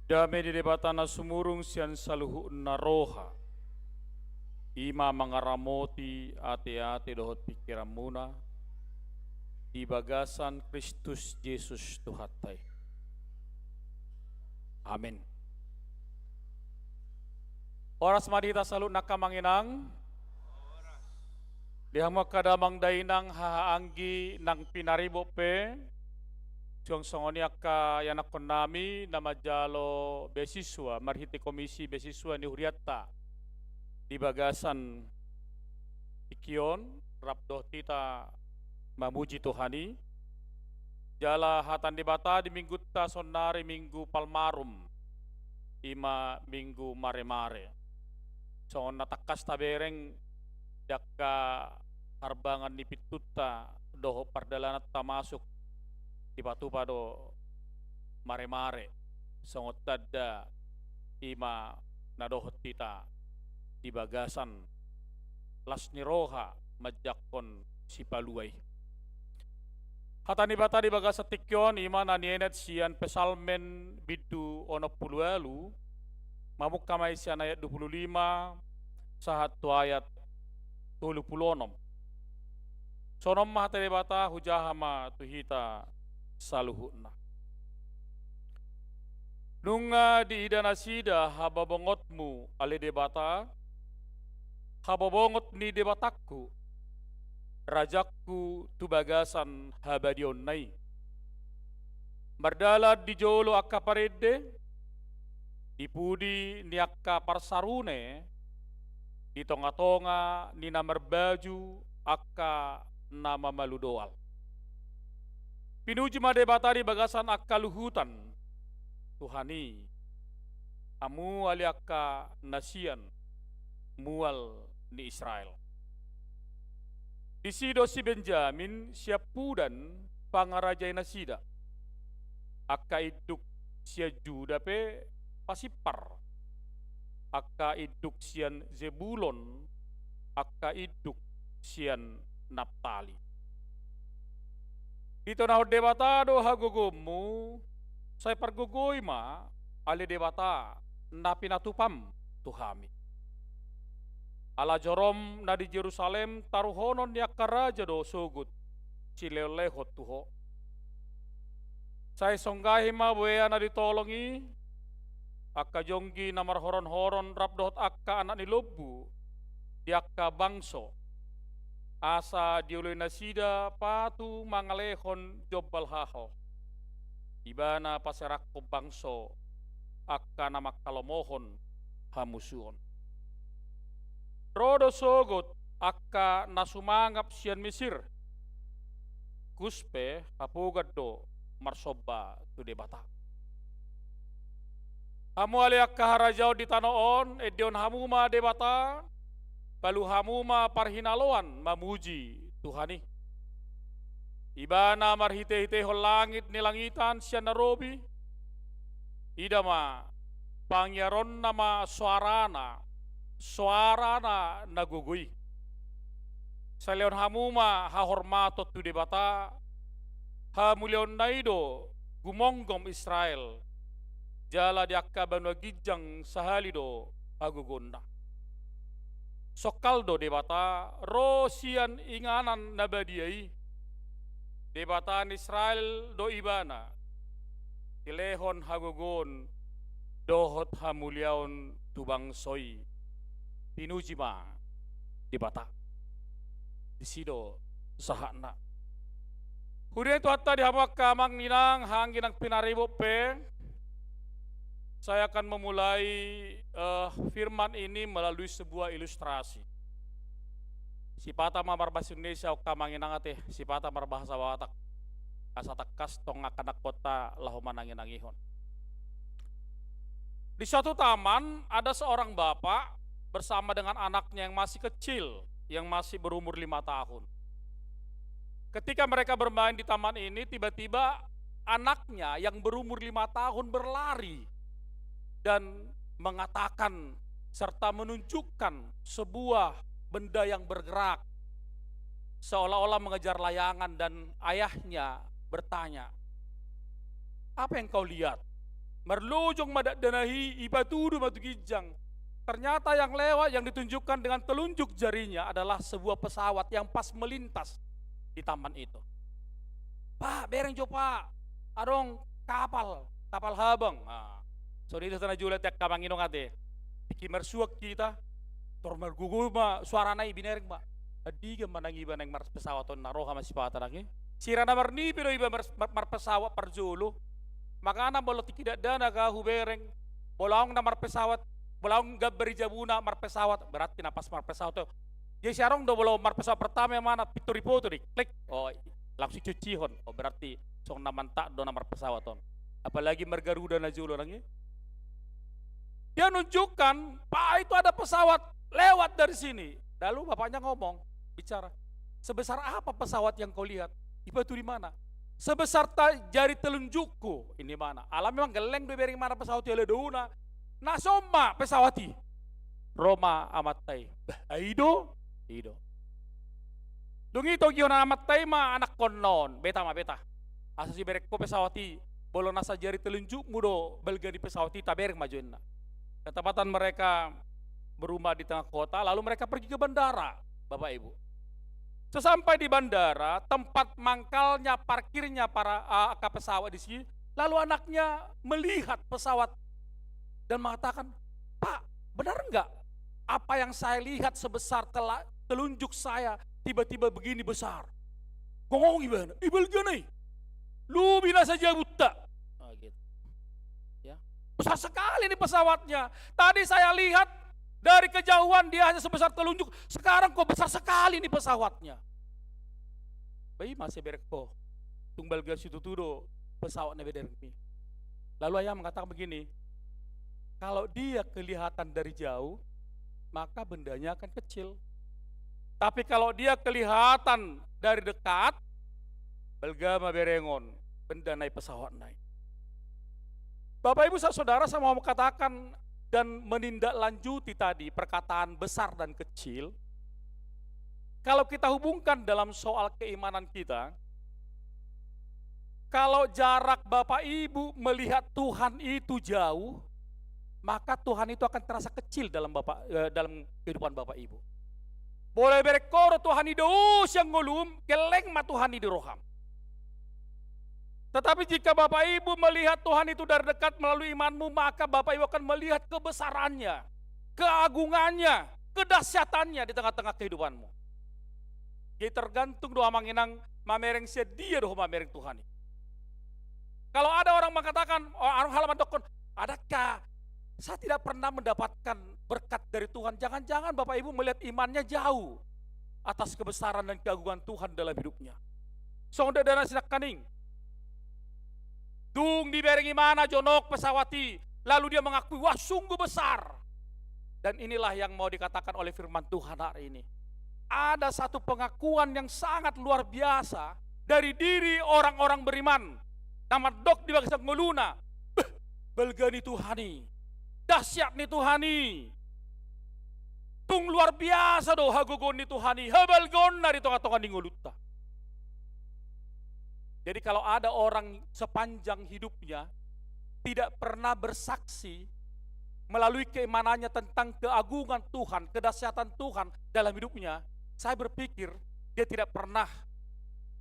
Dame di debatana sumurung sian saluhu naroha. Ima mangaramoti ate-ate dohot pikiran muna. Di bagasan Kristus Yesus Tuhatai. Amin. Oras madita salut nakamanginang. Dihamok kadamang dainang haanggi nang pinaribo pe Siong songoni akka yanak nami nama jalo beasiswa marhiti komisi beasiswa ni Huriatta di bagasan ikion rapdoh tita mamuji Tuhani jala hatan dibata di minggu ta sonari minggu palmarum ima minggu mare-mare songon natakas tabereng jaka harbangan ni pituta doho pardalanat ta masuk di batu pado mare-mare songot dada ima nadohot tita di bagasan las niroha majakon si paluay hatani bata di bagasa tikyon ima nanienet sian pesalmen bidu ono pulualu mamuk kamay sian ayat 25 sahat tu ayat 26 sonom mahatani bata hujahama tuhita saluhuna nunga di idana sida hababongotmu ale debata hababongot ni debatakku rajakku tu bagasan habadion nai mardala di jolo akka parede dipudi ni akka parsarune di tonga-tonga ni namar baju akka nama maludoal pinuji madebata di bagasan akka luhutan Tuhani amu ali akka nasian mual ni Israel di sido si Benjamin siapudan pangarajai nasida akka iduk sia Juda pe pasipar akka iduk sian Zebulon akka iduk sian Naptali dito na debata do hagogomu saya pergugoi ma ali debata na pinatupam tuhami ala jorom na di Jerusalem taruhonon ni akka raja do sugut cilelehot tuho saya songgahi ma buaya na ditolongi akka jonggi namar horon-horon rapdohot akka anak ni lobu di akka bangso asa diuloy nasida patu mangalehon jobbal haho ibana paserak ko bangso akka namak kalomohon hamusuon rodo sogot akka nasumangap sian Mesir kuspe hapugad do marsoba tu debata hamu ali akka harajau di tanoon edion hamuma debata palu hamuma parhinaloan mamuji Tuhani Ibana marhite-hite ho langit ni langitan siya narobi. Idama pangyaron nama suarana nagugui. Sa leon hamuma hahormatot tu debata hamulion naido gumonggom Israel jala diakka banwa gijang sahalido agugunda. Sokaldo debata rosian inganan nabadiai debatan Israel do ibana tilehon hagugon dohot hamuliaon tubang soy pinujima debata disido sahana hudin tu hatta dihamak kamang ninang hangin ang pinaribo pe. Saya akan memulai firman ini melalui sebuah ilustrasi. Sipata marbahasa Indonesia kamangin angate, sipata marbahasa Batak. Kasatakas tong akanak kota lahumanangin angihon. Di suatu taman ada seorang bapak bersama dengan anaknya yang masih kecil, yang masih berumur 5 tahun. Ketika mereka bermain di taman ini, tiba-tiba anaknya yang berumur 5 tahun berlari dan mengatakan serta menunjukkan sebuah benda yang bergerak seolah-olah mengejar layangan, dan ayahnya bertanya, apa yang kau lihat? Merlujung madak danahi ibatudu matugijang. Ternyata yang lewat yang ditunjukkan dengan telunjuk jarinya adalah sebuah pesawat yang pas melintas di taman itu. Pak, bereng jo pak, adong kapal habang. So dito sana julet yak kamang inong ate. Pikimar suak kita. Tormar gugu ma suara na ibinereng ba. Adiga manang iba ng pesawat na roha masipata lagi. Sira na marni pero iba pesawat parjulo. Makana bolot tidak dana ka hubereng. Bolaong na pesawat, bolaong gabari jabuna pesawat. Berarti napas pesawat to. Jadi siarong do bolo pesawat pertama yang mana pitu-ripoto di klik. Oh, langsung cucihon. Oh berarti song namanta do pesawat ton. Apalagi margaruda na julo lagi. Dia nunjukkan, Pak itu ada pesawat lewat dari sini. Lalu bapaknya ngomong, bicara, sebesar apa pesawat yang kau lihat? Ibu itu di mana? Sebesar jari telunjukku. Ini mana? Alam memang geleng do bering mana pesawat yang leduna. Nasoma pesawati. Roma amatai. Ido. Dungi to gion amatai ma anak konon. Beta. Asasi berek ko pesawati. Bolo nasa jari telunjukmu do belga di pesawati tabereng majuin na. Ketepatan mereka berumah di tengah kota, lalu mereka pergi ke bandara, Bapak Ibu. Sesampai di bandara, tempat mangkalnya, parkirnya para pesawat di sini, lalu anaknya melihat pesawat dan mengatakan, Pak, benar enggak apa yang saya lihat sebesar telunjuk saya tiba-tiba begini besar? Gongong gimana? Ibal gini, lu bina saja buta. Besar sekali nih pesawatnya. Tadi saya lihat dari kejauhan dia hanya sebesar telunjuk. Sekarang kok besar sekali nih pesawatnya. Bayi masih bereko. Tunggal gas itu tudo pesawatnya bedermi. Lalu ayah mengatakan begini. Kalau dia kelihatan dari jauh, maka bendanya akan kecil. Tapi kalau dia kelihatan dari dekat, belgama berengon, benda naik pesawat naik. Bapak Ibu saudara, saya mau katakan dan menindaklanjuti tadi perkataan besar dan kecil. Kalau kita hubungkan dalam soal keimanan kita, kalau jarak Bapak Ibu melihat Tuhan itu jauh, maka Tuhan itu akan terasa kecil dalam kehidupan Bapak Ibu. Boleh berekor Tuhan itu yang ngulum, geleng ma Tuhan itu roham. Tetapi jika Bapak Ibu melihat Tuhan itu dari dekat melalui imanmu, maka Bapak Ibu akan melihat kebesarannya, keagungannya, kedahsyatannya di tengah-tengah kehidupanmu. Jadi tergantung doa manginang mamereng sedia doa mamereng Tuhan. Kalau ada orang mengatakan, orang halaman dokon, adakah saya tidak pernah mendapatkan berkat dari Tuhan? Jangan-jangan Bapak Ibu melihat imannya jauh atas kebesaran dan keagungan Tuhan dalam hidupnya. Songda dana sinak kaning. Dung diberengi mana jonok pesawati. Lalu dia mengakui, wah sungguh besar. Dan inilah yang mau dikatakan oleh firman Tuhan hari ini. Ada satu pengakuan yang sangat luar biasa dari diri orang-orang beriman. Nama dok di bagian nguluna. Belga ni Tuhani. Dahsyat ni Tuhani. Tung luar biasa do hagogon ni Tuhani. Hebelgon na di tengah-tengah ni nguluta. Jadi kalau ada orang sepanjang hidupnya tidak pernah bersaksi melalui keimanannya tentang keagungan Tuhan, kedahsyatan Tuhan dalam hidupnya, saya berpikir dia tidak pernah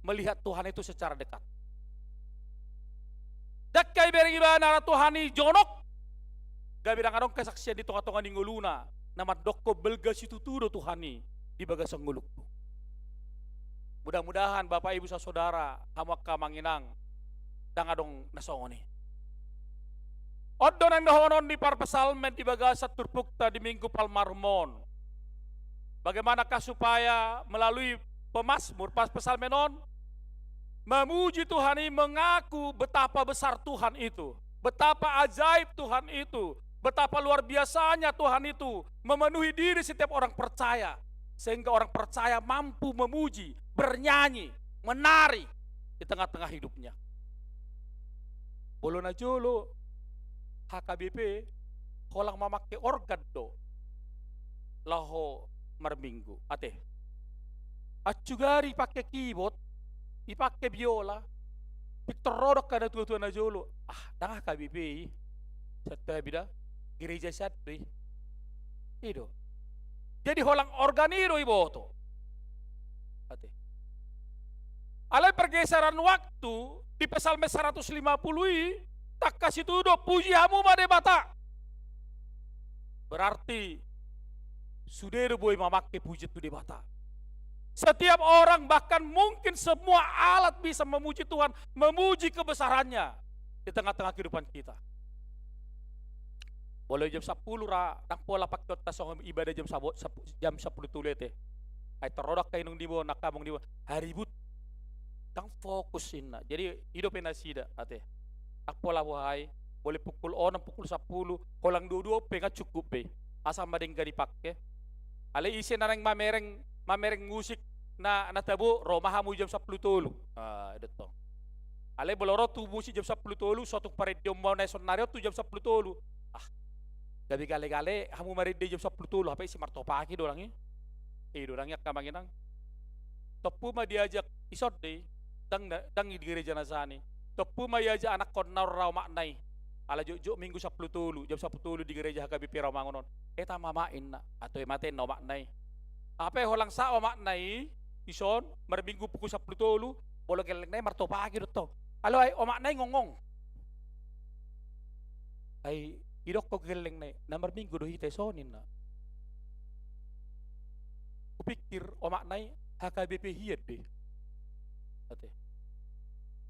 melihat Tuhan itu secara dekat. Dakai bering ibana Tuhani jonok, gak bilang adong kesaksian di tengah-tengah di nguluna, nama doko belga situ tudo Tuhani di bagasang ngulukku. Mudah-mudahan Bapak Ibu Saudara hamak kamanginang dang adong nasongoni. Oddo nang dahonon di parpesalmen di bagasa turpukta di minggu palmarmon. Bagaimanakah supaya melalui pemazmur pas pesalmenon memuji Tuhan ini, mengaku betapa besar Tuhan itu, betapa ajaib Tuhan itu, betapa luar biasanya Tuhan itu memenuhi diri setiap orang percaya, sehingga orang percaya mampu memuji, bernyanyi, menari di tengah-tengah hidupnya. Bolo na jolo HKBP kolang memakai organ do laho marminggu ate acugari pakai keyboard dipakai biola pictorodok kada tua-tua na jolo dah HKBP satu bida gereja satri itu jadi holang organiro iboto ate alai pergeseran waktu di Psalm 150 tak kasih tuduh puji hamu made bata. Berarti sudah boy memakai puji tu de bata. Setiap orang bahkan mungkin semua alat bisa memuji Tuhan, memuji kebesarannya di tengah-tengah kehidupan kita. Boleh jam 10 ra tak pola pakai tasong ibadah jam 10 tulete. Ai terodak kainung dibo nakamong dibo haribut tang fokusin na. Jadi hidupin nasida ate. Tak pola wahai boleh pukul 6 pukul 10 kolang 22 penga cukup be. Asal madeng gak dipakai. Ale isi narang mamereng musik na natabo romahamu jam 10 tolu. Itu tong. Ale boloro tu musik jam 10 tolu suatu paredio mau na sonario tu jam 10 tolu. Gabi gale-gale hamu maride jam 10 tolu apa isi martopaki dorangnya. Dorangnya kamanginang. Tepu mah diajak isot deh. Dang di gereja nasani. Tepu mah diajak anak konor raw maknai. Ala juk minggu 10 tolu jam 10 tolu di gereja HKBP Rawamangunon. Eta mamain na atau ematen no maknai. Apa holang sa maknai ison minggu pukul 10 tolu bolong geleng nai martopaki dotong. Alo ay o maknai ngongong. Ay idok ko geleng nai namar minggu do hite sonin na. Kupikir o maknai HKBP hiat be. Ate.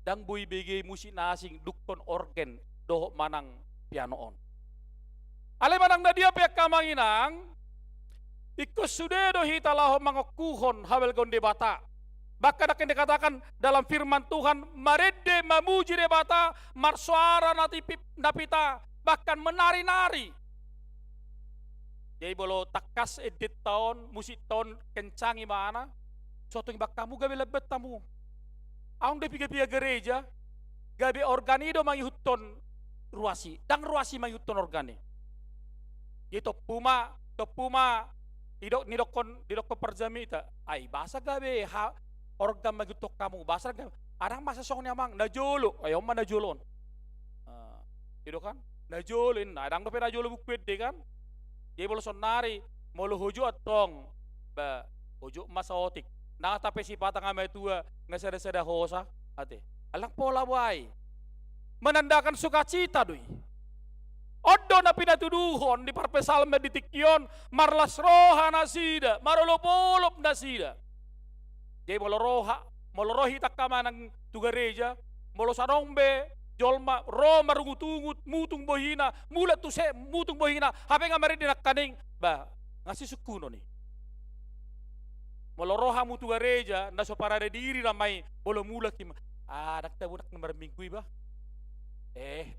Dang bui BG musik nasing dukton organ dohok manang pianoon. Ale manang na dia pek kamanginang ikut sudah dohi talaho mangokuhon hawel gonde bata. Bahkan akan dikatakan dalam firman Tuhan marede mamuji debata marsuara napita bahkan menari-nari. Jadi bolo takas edit tahun musik tahun kencangi mana suatu yang bak kamu gabe lebet tamu. Aung de piga-piga gereja gabe organido mangihutton ruasi dang ruasi mangihutton organi. Jadi topuma didokon perjamita ai bahasa gabe organ magitok kamu bahasa gabe arang masa song nyamang najolo ayo man najolon. Itu kan najolin adang dope najolo bukwet de kan. Jadi bolo sonari molo hojo atong ba hojo masaotik. Nah tapi si patang amai tua ngeseda-seda hosa ate. Alang pola wai. Menandakan sukacita doi. Odo na pinatuduhon di parpesalme di tikyon marlas roha nasida, marolopolop nasida. Jadi molo rohi takama ng tugareja, molo sarongbe, jolma, ro marungutungut, mutung bohina, mulat tuse, mutung bohina, hape nga marin dinakaning, ba, ngasih sukuno ni. Molo roha mu tugareja, naso parade diri ramai, bolo mula kim, naktabu nak nomor minggu ba?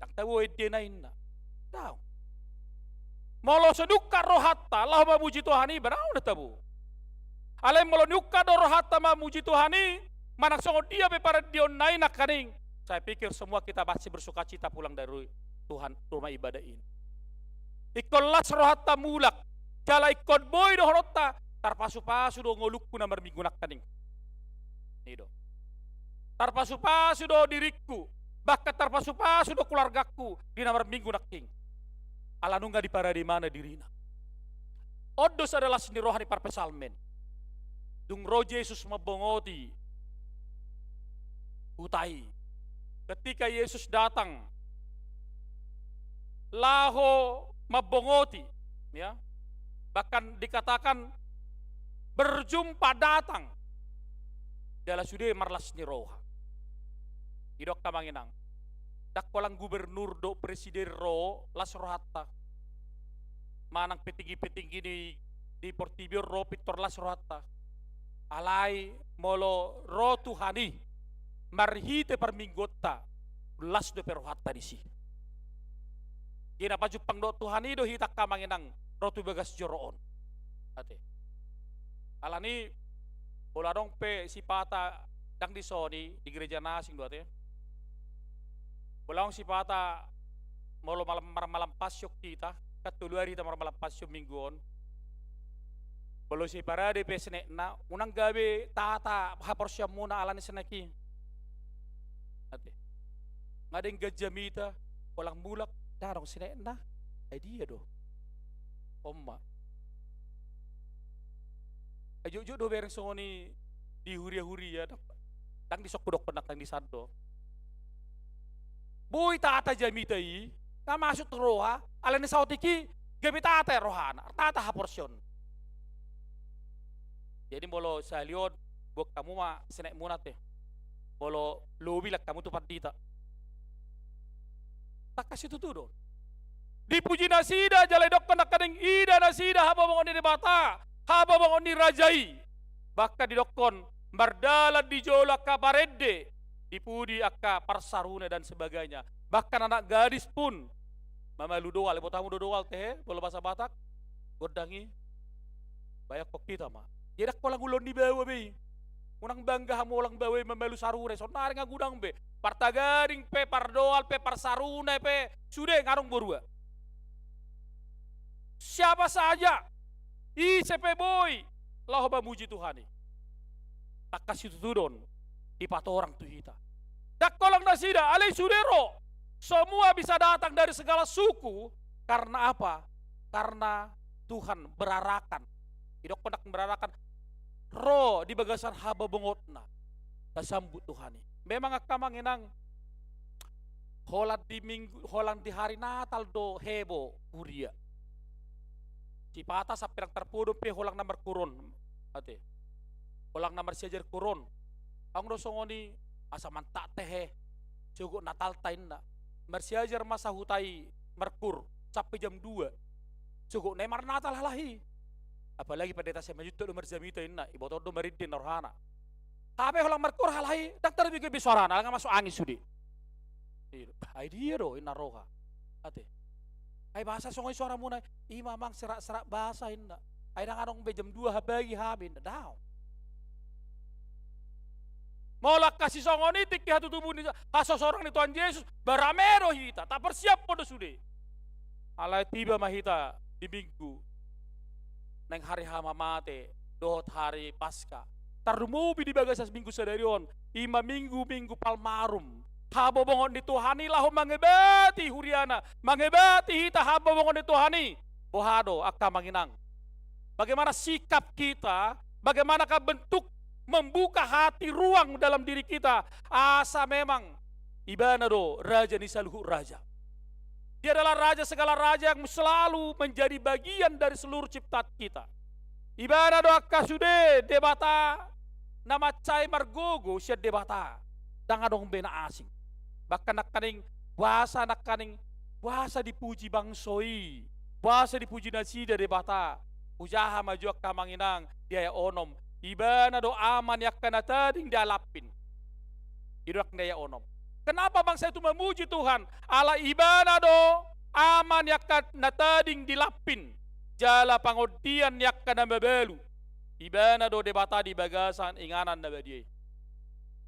Naktabu edenain na. Tahu. Molo sedukar rohatta lah mamuji Tuhani berau na tabu. Alem molo nyukka do rohatta mamuji Tuhani Manang songo dia pe para dion nai nak kaning. Saya pikir semua kita masih bersuka cita pulang dari Tuhan rumah ibadah ini. Ikon las rohatta mulak. Jala ikon boy do horotta. Tarpasu-pasu do ngolukku namar minggu nak kaning. Nido. Tarpasu-pasu do diriku. Bahkan tarpasu-pasu do keluargaku di namar minggu nak king. Ala nungga di para di mana dirina. Odos adalah seni rohani par pesalmen. Dung roh Yesus mabongoti. Utai. Ketika Yesus datang, laho mabongoti, ya, bahkan dikatakan berjumpa datang. Dalam sudah marlas ni roha. Idok kamanginang. Dak kolang gubernur do presiden ro las rohatta. Manang petinggi-petinggi di Portibio ro pitor las rohatta. Alai molo ro Tuhani. Marhite per minggota las do perrohatta di si. Gina paju pangdo Tuhan do hitak kamanginang rotu bagas joroon. Ate. Alani bola dong pe si pata dang di soni di gereja nasing do ate. Bolang si pata molo malam pasyok kita katuluari ta malam pasyok mingguon. Bolo si parade pe sene na unang gabe tata haporsya muna alani seneki. Ate. Ngadeng gajamita walang mulak darong sinena ay dia do omma ayo do bereng songoni di huria-huria dang di sokudok penak dang di sando boy tata jamita i na masuk roha ala ni sautiki gabi tata rohana tata haporsyon jadi molo salion buat kamu mah senek munat teh bolo lobi lak kamu tuh pandita. Tak kasih itu tuh. Dipuji nasida jalai dok penak kadeng ida nasida haba bangun di bata, haba bangun di rajai. Bahkan di dokon mardala di jola kabarede, dipudi akka parsaruna dan sebagainya. Bahkan anak gadis pun mama ludoal, botamu ludoal teh, bolo bahasa Batak, gordangi. Banyak kok kita mah. Jadi kolang ulon di bawah be. Unang bangga hamu ulang bawe memelu sarure sonare ngagudang be partagaring pe pardoal pe parsaruna pe sudah ngarung borua siapa saja ICP boy lahu bamuji Tuhani tak kasih tutudon di patorang tu kita dak kolang nasida alai sudero semua bisa datang dari segala suku karena apa karena Tuhan berarakan idok pendak berarakan roh di bagasan haba bongotna kasambut Tuhani. Memang akamanginang holan di hari Natal do hebo huria. Cipata sa pirang terpudum pe holang namar kurun. Ate. Holang namar siajar kurun. Ang do songoni asa mantak tehe. Cukup Natal tain na. Marsiajar masa hutai merkur sampai jam 2. Cukup nemar Natal halahi. Apalagi pendeta saya majuto nomor zamita inna ibu todo meridin norhana. Tapi holang merkur halai dokter bikin bisorana nggak masuk angin sudi. Ai dia do inna roha. Ate. Ai bahasa songoi suara munai. Mamang serak-serak bahasa inna. Ai dang anong be jam 2 habagi habin daw. Molak kasih songoni tik hatu tubuh ni hasos orang ni Tuhan Yesus baramero hita tak persiap podo sudi. Alai tiba mahita di minggu neng hari hama mate dot hari pasca tarumubi di bagasas minggu sadarion 5 minggu palmarum habo bongon di Tuhani lahu mangebati huriana mangebati hita habo bongon di Tuhani bohado akka manginang bagaimana sikap kita bagaimanakah bentuk membuka hati ruang dalam diri kita asa memang ibana do raja nisaluhu raja. Dia adalah raja segala raja yang selalu menjadi bagian dari seluruh ciptaan kita. Ibadah doa kasude debata nama cai margogo siya debata dengan dong bena asing. Bahkan nak kaning bahasa dipuji bangsoi, bahasa dipuji nasida debata. Ujaha maju kamanginang dia onom. Ibadah doa aman yak kana tading dialapin. Idak daya onom. Kenapa bangsa itu memuji Tuhan? Ala ibadah do aman yakat natading dilapin. Jala pangodian yakat na babelu. Ibadah do debata di bagasan inganan na badiay.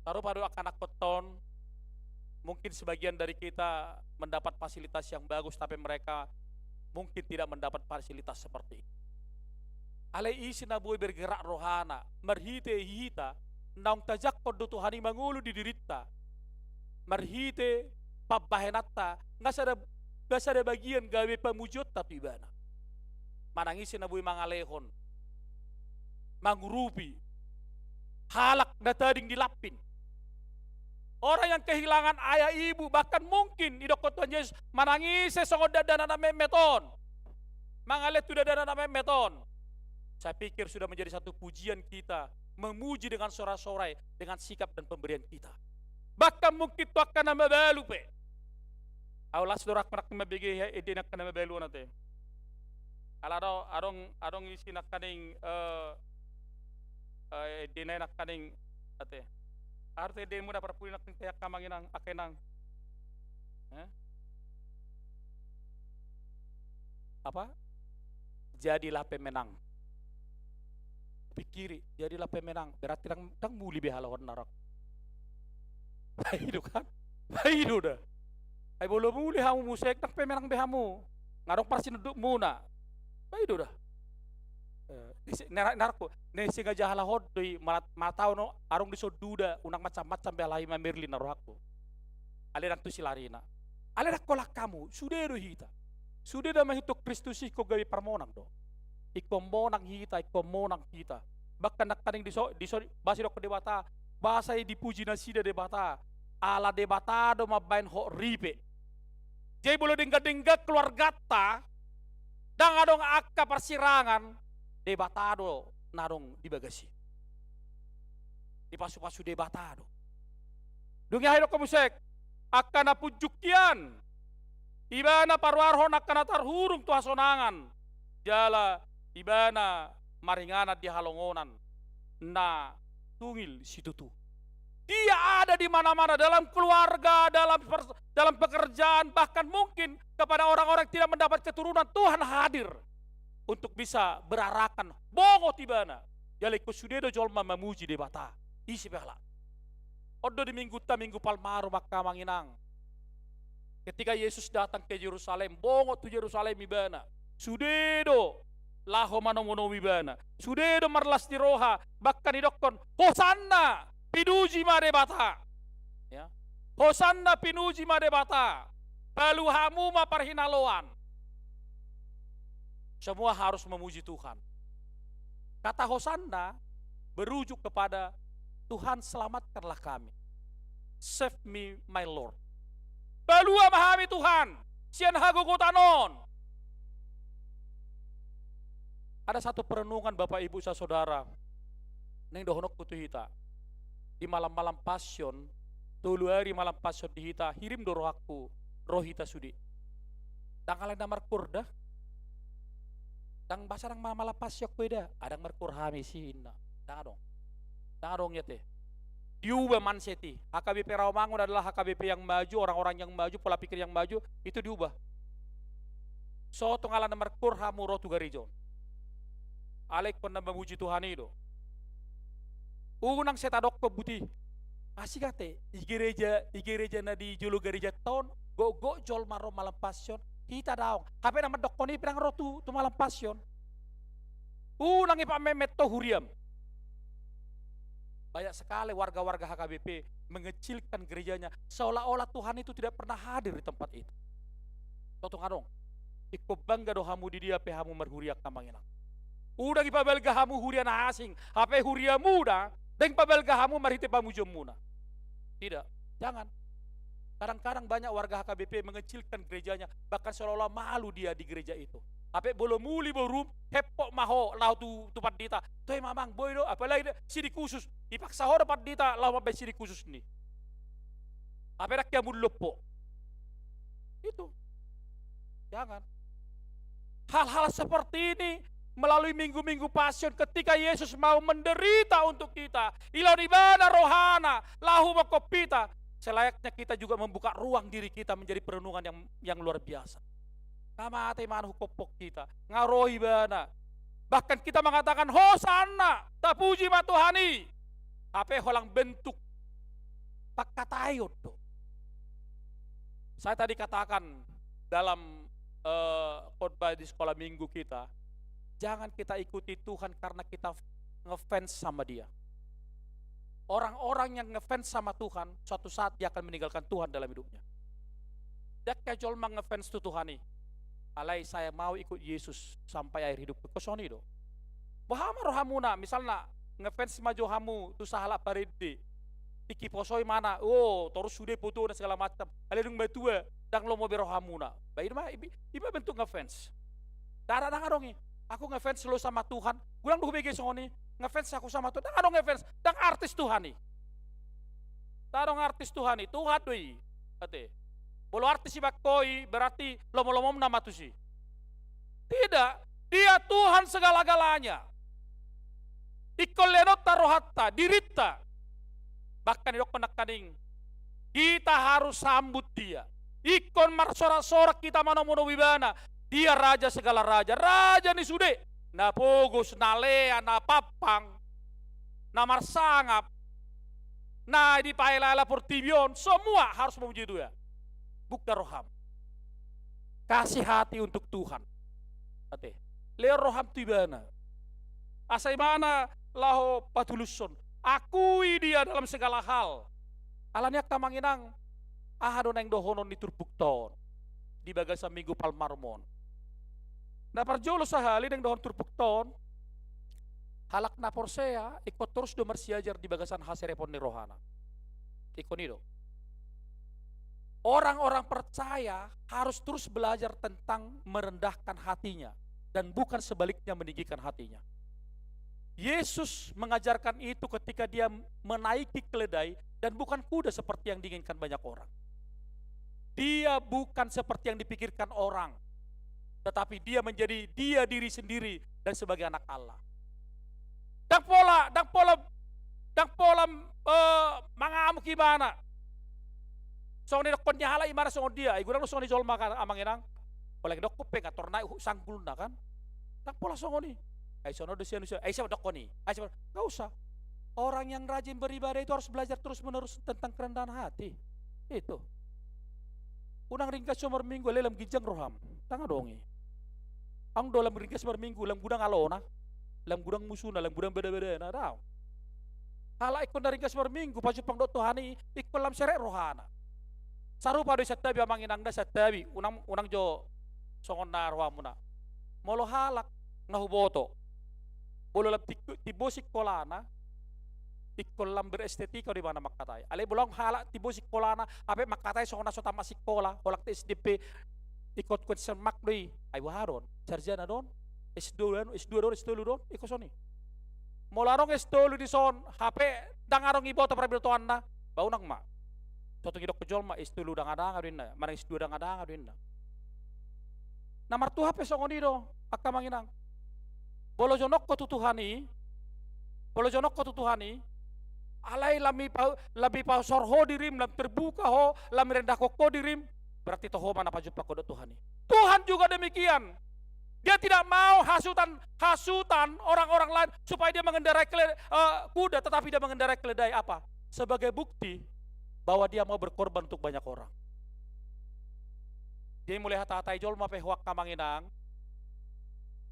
Taruh pada anak koton, mungkin sebagian dari kita mendapat fasilitas yang bagus, tapi mereka mungkin tidak mendapat fasilitas seperti itu. Ale isi na buhay bergerak rohana, marhite hita, naung tajak kodo Tuhani mangulu di dirita, marhite pabahenata, nggak ada bagian gawe pamujot tapi bana. Manangisi na buhay mangalehon, mangurupi, halak na tading dilapin. Orang yang kehilangan ayah ibu, bahkan mungkin idokot Tuhan Yesus menangis sesongod dadana na memeton. Mangalet tu dadana na memeton. Saya pikir sudah menjadi satu pujian kita, memuji dengan sorak-sorai, dengan sikap dan pemberian kita. Bahkan mungkin tu akan nama balu pe. Aulas dorak merak mabigi ya ide nak nama balu nate. Kalau adong isi nak kaning ide nak kaning ate. Arte de muda para pulinak ng tiyak kamanginang akenang. Apa? Jadilah pemenang. Pikiri, jadilah pemenang. Berarti tang muli behalawon narak. Baik kan? Baik dah. Ay bolo muli hamu musek tak pemenang behamu. Ngarong parsin duduk muna. Baik dah. Narko nesi gajahala hodoi matau no arung disoduda unang macam-macam belai mamerlin narohako. Ale nak tu silarina. Ale nak kolak kamu sudah hita. Sudah dah mahitok Kristus iko gawi permonang do. Iko monang hita, iko monang hita. Bahkan nak kaning diso basi dok debata, bahasa dipuji nasida debata. Ala debata do mabain ho ripe. Jadi bolo dengga keluar gata. Dang adong akka persirangan. Debatado narong di bagasi. Di pasu-pasu debatado. Dunia hidup kemusek akan napujukian. Ibana parwarhon akan tarhurung tuha sonangan. Jala ibana maringana di halongonan. Na tungil situtu. Dia ada di mana-mana dalam keluarga, dalam pekerjaan, bahkan mungkin kepada orang-orang yang tidak mendapat keturunan, Tuhan hadir untuk bisa berarakan bongo tibana yale ko sudedo jolma mamuji debata isi bala odo di minggu palmaru makka manginang ketika Yesus datang ke Yerusalem bongo tu Yerusalem ibana sudedo laho manomono ibana sudedo marlas di roha bahkan idokon hosanna pinuji ma debata ya hosanna pinuji ma debata paluhamu ma parhinaloan. Semua harus memuji Tuhan. Kata Hosanna berujuk kepada Tuhan selamatkanlah kami. Save me my Lord. Balua mahami Tuhan. Sian hagukutanon. Ada satu perenungan Bapak Ibu saudara. Neng dohonok kutu hita. Di malam-malam passion. Tulu hari malam passion di hita. Hirim dorohaku. Rohita sudi. Dan kalian damar kurda. Dang basarang malapas yok beda, adang merkurhami sihina. Dang adong ya teh. Diubah manseti. HKBP Rawamangun adalah HKBP yang maju, orang-orang yang maju, pola pikir yang maju, itu diubah. So tunggalan merkurhamu rotu garijon. Alek pernah memuji Tuhan itu. Unang setadok kebuti. Asik kate, igereja na di julu gereja tahun, go jol maro malam passion. Kita daong, HP nama dokoni pirang rotu tu malam passion. Unang ipa memet to huriam. Banyak sekali warga-warga HKBP mengecilkan gerejanya seolah-olah Tuhan itu tidak pernah hadir di tempat itu. Totong adong, iko bangga dohamu di dia pehamu merhuriak kamangina. Udah ipa belga hamu hurian asing, HP huria muda, deng pa belga hamu marite pamujom muna. Tidak, jangan. Kadang-kadang banyak warga HKBP mengecilkan gerejanya, bahkan seolah-olah malu dia di gereja itu. Ape bolo muli borum, hepok maho lau tu padita. Toy mamang boy do, apalagi sidi khusus. Ipaksa ho padita lau mabay sidi khusus ni. Ape rakya mulupo. Itu. Jangan. Hal-hal seperti ini melalui minggu-minggu passion ketika Yesus mau menderita untuk kita. Ilau ibana rohana, lahu makopita. Selayaknya kita juga membuka ruang diri kita menjadi perenungan yang luar biasa. Kamate man hukopok kita, ngarohi bana. Bahkan kita mengatakan Hosanna, tapuji ma Tuhani. Apa holang bentuk Pakatayot to. Saya tadi katakan dalam khotbah di sekolah minggu kita, jangan kita ikuti Tuhan karena kita ngefans sama dia. Orang-orang yang ngefans sama Tuhan, suatu saat dia akan meninggalkan Tuhan dalam hidupnya. Dia kejol ngefans tu Tuhan nih. Alai saya mau ikut Yesus sampai akhir hidup. Kosoni do. Bahama rohamuna, misalnya ngefans sama Johamu, tu sahala parede. Iki posoi mana? Oh, terus sudah foto dan segala macam. Alai dung batua, dang lo mau berohamuna. Baik mah iba bentuk ngefans. Darah dong nih. Aku ngefans lo sama Tuhan. Gulang duh bege songoni. Ngefans aku sama Tuhan. Dang ngefans, dang artis Tuhan nih. Dang artis Tuhan nih. Tuhan doi. Kate. Bolo artis si bakoi berarti lomom nama tu sih. Tidak, dia Tuhan segala-galanya. Ikoleno tarohatta, dirita. Bahkan idok penekaning, kita harus sambut dia. Ikon marsorak-sorak kita manomono wibana. Dia raja segala raja. Raja ni sude. Na pogos, na lea, na papang, na marsangap, na di pailala portibion. Semua harus memuji dia. Bukta roham. Kasih hati untuk Tuhan. Ate. Leo roham tibana. Asai mana laho patuluson. Akui dia dalam segala hal. Alanya kamanginang ahadon yang dohonon diturbukton di bagasa minggu palmarmon. Na parjolo sahali yang dohon turbukton halak na porsea ikut terus do marsiajar di bagasan haserepon ni rohana. Ikonido. Orang-orang percaya harus terus belajar tentang merendahkan hatinya dan bukan sebaliknya meninggikan hatinya. Yesus mengajarkan itu ketika dia menaiki keledai dan bukan kuda seperti yang diinginkan banyak orang. Dia bukan seperti yang dipikirkan orang, tetapi dia menjadi dia diri sendiri dan sebagai anak Allah. Dan pola mangamuk gimana? Song ni dokon niya halay imana song dia, igurang song ni jolma kan amanginang. Oleh dokko pengator na sanggul na kan. Dan pola song ni. Ay sono desian ay siapa dokko ni. Ay siapa? Gak usah. Orang yang rajin beribadah itu harus belajar terus-menerus tentang kerendahan hati. Itu. Unang ringkas sumber minggu lelam gijang roham. Tanga dongi. Ang dolam ringkas sumber minggu lam gudang alona, lam gudang musuna, lam gudang beda-beda na daw. Hala ikon na ringkas sumber minggu pasupang do Tuhani ikon lam serek rohana. Sarupa do satabi amanginang da satabi unang jo songon na rohamuna. Molo halak nahuboto. Bolo lam tibosik kolana. Ikol lam berestetika di mana makatay. Ale bolong halak tibosik kolana ape makatay songon na sotama sikola, kolak te SDP ikot kot semak doi. Ay waharon, sarjana don. S2 don, ikosoni. Molarong S2 di son, HP dangarong iboto para biltoan na, baunang ma. Totong idok kejol ma S2 dang-dang adin na, marang S2 dang-dang adin na. Namar tu HP songon ido, akka manginang. Bolo jonok ko tutuhani, alay labi pa sorho dirim, lam terbuka ho, lam rendah koko dirim, berarti toho mana pajumpa ko do Tuhani. Tuhan juga demikian. Dia tidak mau hasutan orang-orang lain supaya dia mengendarai kuda, tetapi dia mengendarai keledai apa? Sebagai bukti bahwa dia mau berkorban untuk banyak orang. Dia mulai hatatai jol mape huak kamanginang.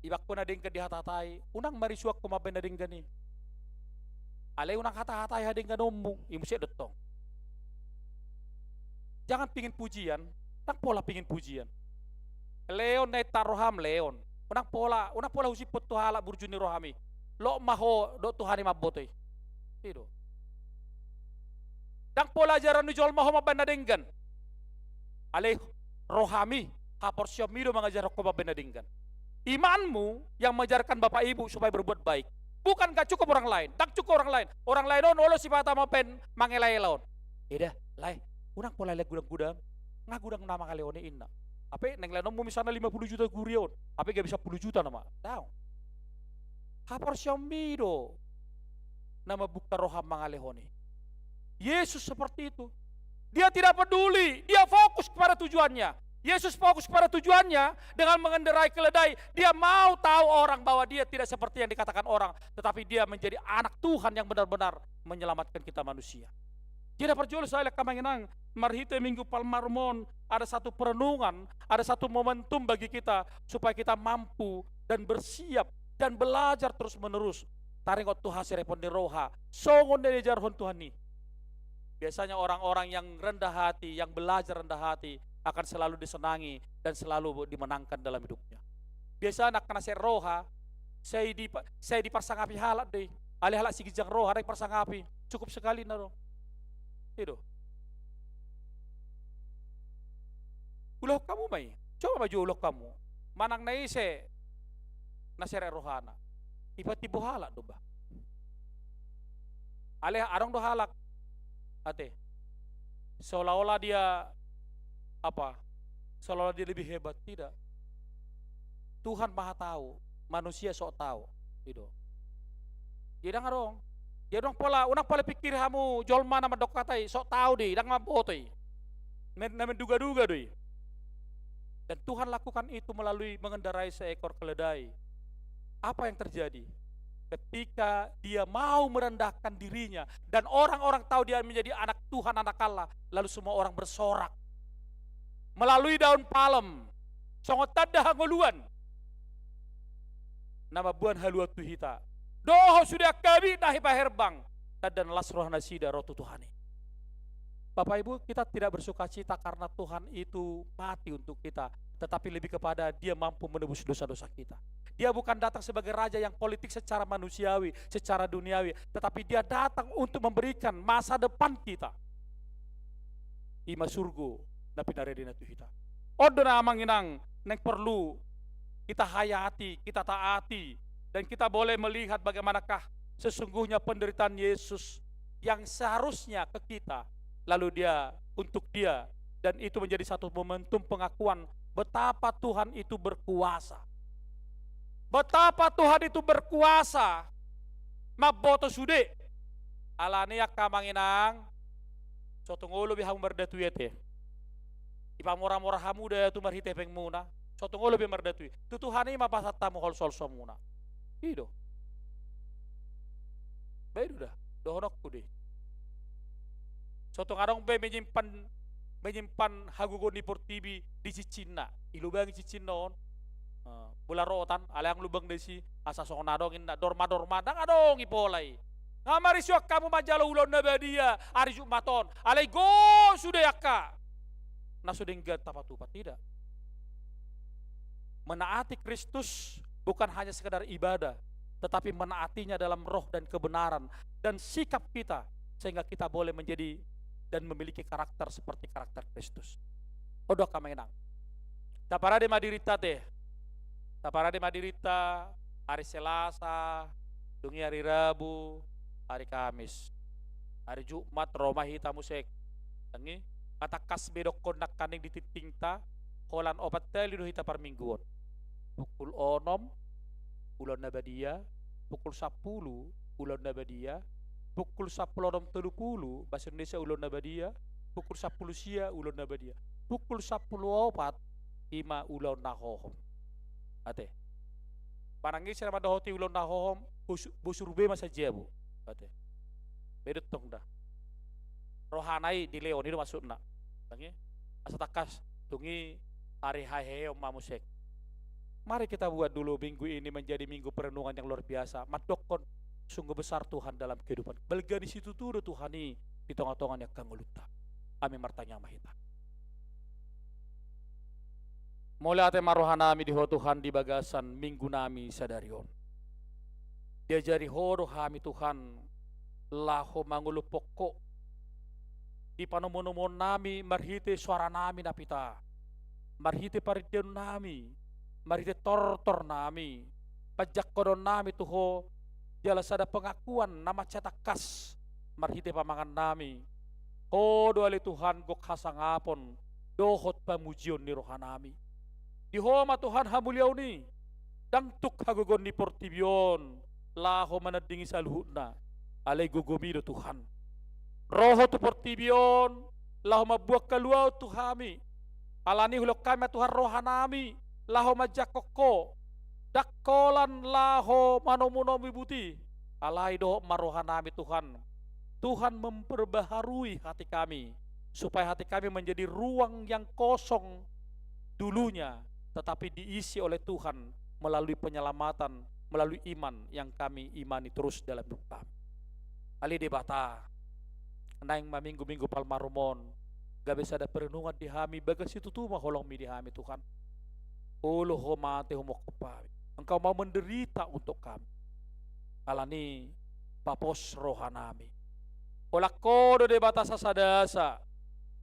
Ibak ko na ding ke di hatatai, unang marisuak ko mape na ding gani. Ale unang hata-hatai hading ganommu, imusya detong. Jangan pingin pujian, tak pola pingin pujian. Leon na taroham leon. Unang pola husipot to hala burjuni rohami. Lo maho do Tuhani mabotoy. Tido. Dang pola jaran ni jol maho mabanadenggan. Ale rohami haporsyo mido mengajar ko mabanadenggan. Imanmu yang mengajarkan bapak ibu supaya berbuat baik. Bukan gak cukup orang lain, tak cukup orang lain. Orang lain olo si pata mapen mangelai laon. Ida, lai, unang pola lek gudang-gudang, ngagudang nama kaleone inna. Apa neng lain mau misalnya 50 juta gurion, apa gak bisa 10 juta nama? Tahu. Hapar syamido. Nama bukta roham mangalehone. Yesus seperti itu. Dia tidak peduli, dia fokus kepada tujuannya. Yesus fokus kepada tujuannya dengan mengendarai keledai. Dia mau tahu orang bahwa dia tidak seperti yang dikatakan orang, tetapi dia menjadi anak Tuhan yang benar-benar menyelamatkan kita manusia. Tidak perjual saya kamanginang marhite minggu palmarmon, ada satu perenungan, ada satu momentum bagi kita supaya kita mampu dan bersiap dan belajar terus menerus. Taringot Tuhan serepon di roha, songon dari jarhon Tuhan nih. Biasanya orang-orang yang rendah hati, yang belajar rendah hati akan selalu disenangi dan selalu dimenangkan dalam hidupnya. Biasanya anak kena roha, saya dipersangapi halat deh. Alih halat si gijang roha, ada persangapi, cukup sekali naro. Itu. Ulah kamu mai, coba maju ulah kamu. Manang naise nasere rohana. Tiba-tiba halak doba. Alih arong do halak. Ate. Seolah-olah dia apa? Seolah-olah dia lebih hebat, tidak. Tuhan Maha tahu, manusia sok tahu, itu. Jadi ngarong. Dia dong pola, unang pola pikir kamu jolma nama dok katai, sok tahu deh, dang mapotoi. Nama duga-duga deh. Dan Tuhan lakukan itu melalui mengendarai seekor keledai. Apa yang terjadi? Ketika dia mau merendahkan dirinya dan orang-orang tahu dia menjadi anak Tuhan, anak Allah, lalu semua orang bersorak. Melalui daun palem, songot tada hangoluan. Nama buan halua tuhita. Doho sudah kami nahi paherbang. Dan lasroh nasida rotu Tuhani. Bapak Ibu, kita tidak bersuka cita karena Tuhan itu mati untuk kita, tetapi lebih kepada dia mampu menebus dosa-dosa kita. Dia bukan datang sebagai raja yang politik secara manusiawi, secara duniawi, tetapi dia datang untuk memberikan masa depan kita. Ima surgo na pinaredina tuhita. Odo na amanginang neng perlu kita hayati, kita taati, dan kita boleh melihat bagaimanakah sesungguhnya penderitaan Yesus yang seharusnya ke kita, lalu dia untuk dia, dan itu menjadi satu momentum pengakuan betapa Tuhan itu berkuasa. Betapa Tuhan itu berkuasa. Maboto sude. Alane yak kamanginang. Sotong ulo bihang merdatuye. Ipamora-mora hamu da tu marhite peng muna. Sotong ulo bihang merdatuye. Tu Tuhan ini mapasat tamu hol sol somuna. Ido. Baik dah. Dohonok ku deh. Sotong arong be menyimpan hagugon di portibi di Cicina. Ilubang Cicina on. Bula rotan, alang lubang desi asa sonadongin na dorma dang adong ipolay. Ngamari syok kamu majalo ulon na badia ari Jumaton. Alay go sudah yakka. Nasuding gad tapatupat tidak. Menaati Kristus bukan hanya sekedar ibadah, tetapi menaatinya dalam roh dan kebenaran dan sikap kita sehingga kita boleh menjadi dan memiliki karakter seperti karakter Kristus. Odo kamenang. Taparade madirita teh. Taparade madirita hari Selasa, dungi hari Rabu, hari Kamis. Hari Jumat Roma hita musek. Tangi kata kasbe dok kondak kaning dititingta holan opat teli do hita par mingguon. Pukul 6 bulan Nabadia, pukul 10 bulan Nabadia, pukul 10.30 bahasa Indonesia ulun Nabadia, pukul 10 sia ulun Nabadia, pukul 10.04 ima ulun nahohom. Ate. Parangi sira madahoti ulun nahohom busurbe masa jabu. Ate. Bedot tong dah. Rohanai di Leon itu maksudna. Tangi asa takas tungi hari haheom mamusek. Mari kita buat dulu minggu ini menjadi minggu perenungan yang luar biasa. Madokon sungguh besar Tuhan dalam kehidupan. Belga di situ tuh Tuhan ini di tengah-tengah yang kanguluta. Amin martanya mahita. Mulai ate marohanami di Tuhan di bagasan minggu nami sadarion. Diajari horo kami Tuhan laho mangulu pokok di panomonomon nami marhite suara nami napita. Marhite paridion nami. Marhite tortor nami. Pajak kodon nami tuho. Jelas ada pengakuan nama cetak kas marhite pamangan nami. Kodo ali Tuhan gok hasangapon dohot pamujion ni rohanami. Dihoma Tuhan hamuliau ni dangtuk hagogon ni portibion laho manadingi saluhutna alay gugumido Tuhan. Roho tu portibion laho mabuak kaluaw Tuhami alani hulok kami Tuhan rohanami laho majakoko dakkolan laho manomunomi buti alay do marohanami Tuhan Tuhan memperbaharui hati kami, supaya hati kami menjadi ruang yang kosong dulunya, tetapi diisi oleh Tuhan melalui penyelamatan, melalui iman yang kami imani terus dalam hidup kami. Ali debata, naing maminggu-minggu palmarumon, gak bisa ada perenungan di hami, bagas itu tuh maholong mi di hami Tuhan. Uluh homate homokopawi, Engkau mau menderita untuk kami. Alani papos rohanami. Olakodo de batasa sadasa.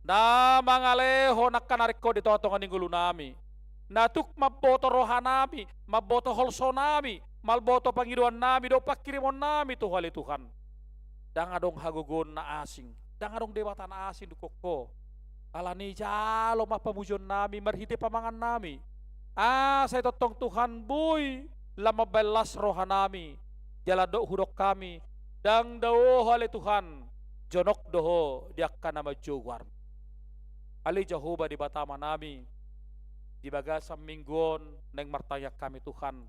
Na mangaleho nakanariko di totongan ninggulu nami. Natuk maboto rohanami, maboto holsonami, malboto pangiduan nami, do pakirimon nami tuhali Tuhan. Dangadong hagogon na asing, dangadong debata na asing dukoko. Alani jalo mapamujon nami, marhiti pamangan nami. Saya totong Tuhan boy, lama belas rohanami, jalado hudok kami, dang dawo hale Tuhan, jonok doho diakkan nama jowar. Ali Jehovah di batama nami, di bagasam mingguon neng martayak kami Tuhan,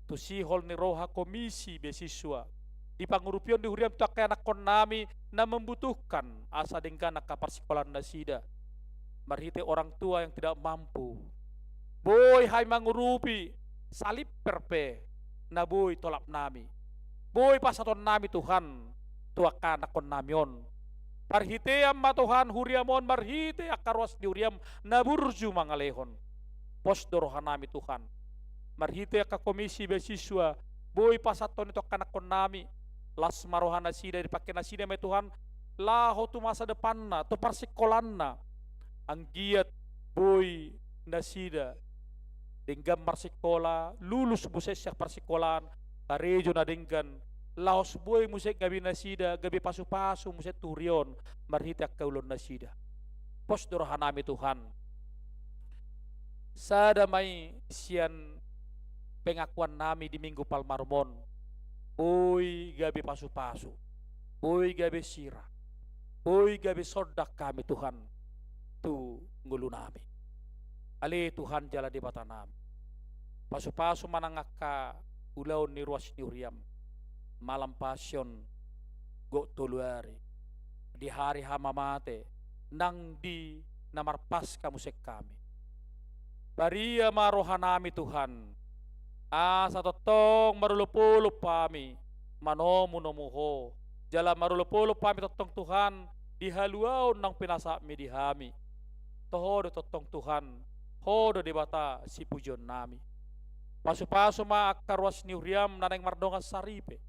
tusihol ni roha komisi beasiswa, di pangurupion di huriam tu anak kon nami na membutuhkan asa dengkan nakaparsikolan nasida, marhite orang tua yang tidak mampu. Boy hai mangurupi salib perpe na boy tolap nami. Boy pasaton nami Tuhan tuakan akon namion. Marhite amma Tuhan huriamon marhite akarwas di huriam na burju mangalehon. Pos dorohan nami Tuhan. Marhite ka komisi beasiswa boy pasaton itu akan akon nami. Las marohan nasida dipakai nasida me Tuhan. Laho tu masa depanna tu parsikolanna. Ang giat boy nasida dengan marsikola lulus musik siak persikolan karejo na dengan laos boy musik gabi nasida gabi pasu-pasu musik turion marhitak kaulon nasida pos dorohanami Tuhan sadamai sian pengakuan nami di minggu palmarmon boy gabi pasu-pasu boy gabi sirah boy gabi sodak kami Tuhan tu ngulu nami. Ali Tuhan jala di batanam. Pasu-pasu manangaka ulaw ni ruas ni uriam. Malam pasyon go tuluari. Di hari hamamate nang di namarpas kamusek kami. Baria marohanami Tuhan. Asa totong marulupulup kami. Manomu nomuho. Jala marulupulup kami totong Tuhan. Dihaluaw nang pinasami di hami. Tohodo totong Tuhan. Hodo di bata si pujon nami. Pasu-pasu ma akarwas ni uriam naneng mardongas saripe.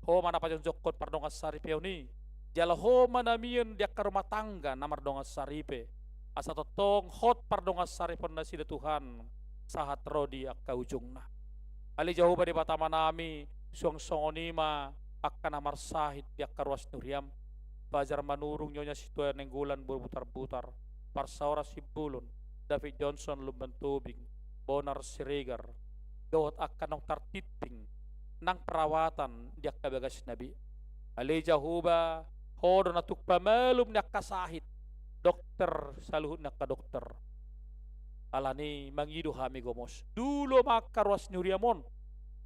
Ho mana pajon jokot pardongas saripe ni. Jala ho manamian dia ke rumah tangga na mardongas saripe. Asa totong hot pardongas saripe na sida Tuhan. Sahat rodi akka ujungna. Ali Jehovah di bata manami suang songonima akka namar sahit dia akarwas ni uriam. Bajar manurung nyonya situan nenggulan berputar-putar. Parsaura sibulun. David Johnson lumban tubing, Bonar Siregar, gawat akan ng tartiting ng perawatan di akabagas nabi. Ali Jehovah, hodo na tukpamalum na kasahit, dokter saluhut na kadokter. Alani mangido hami gomos. Dulo makarwas ni Uriamon,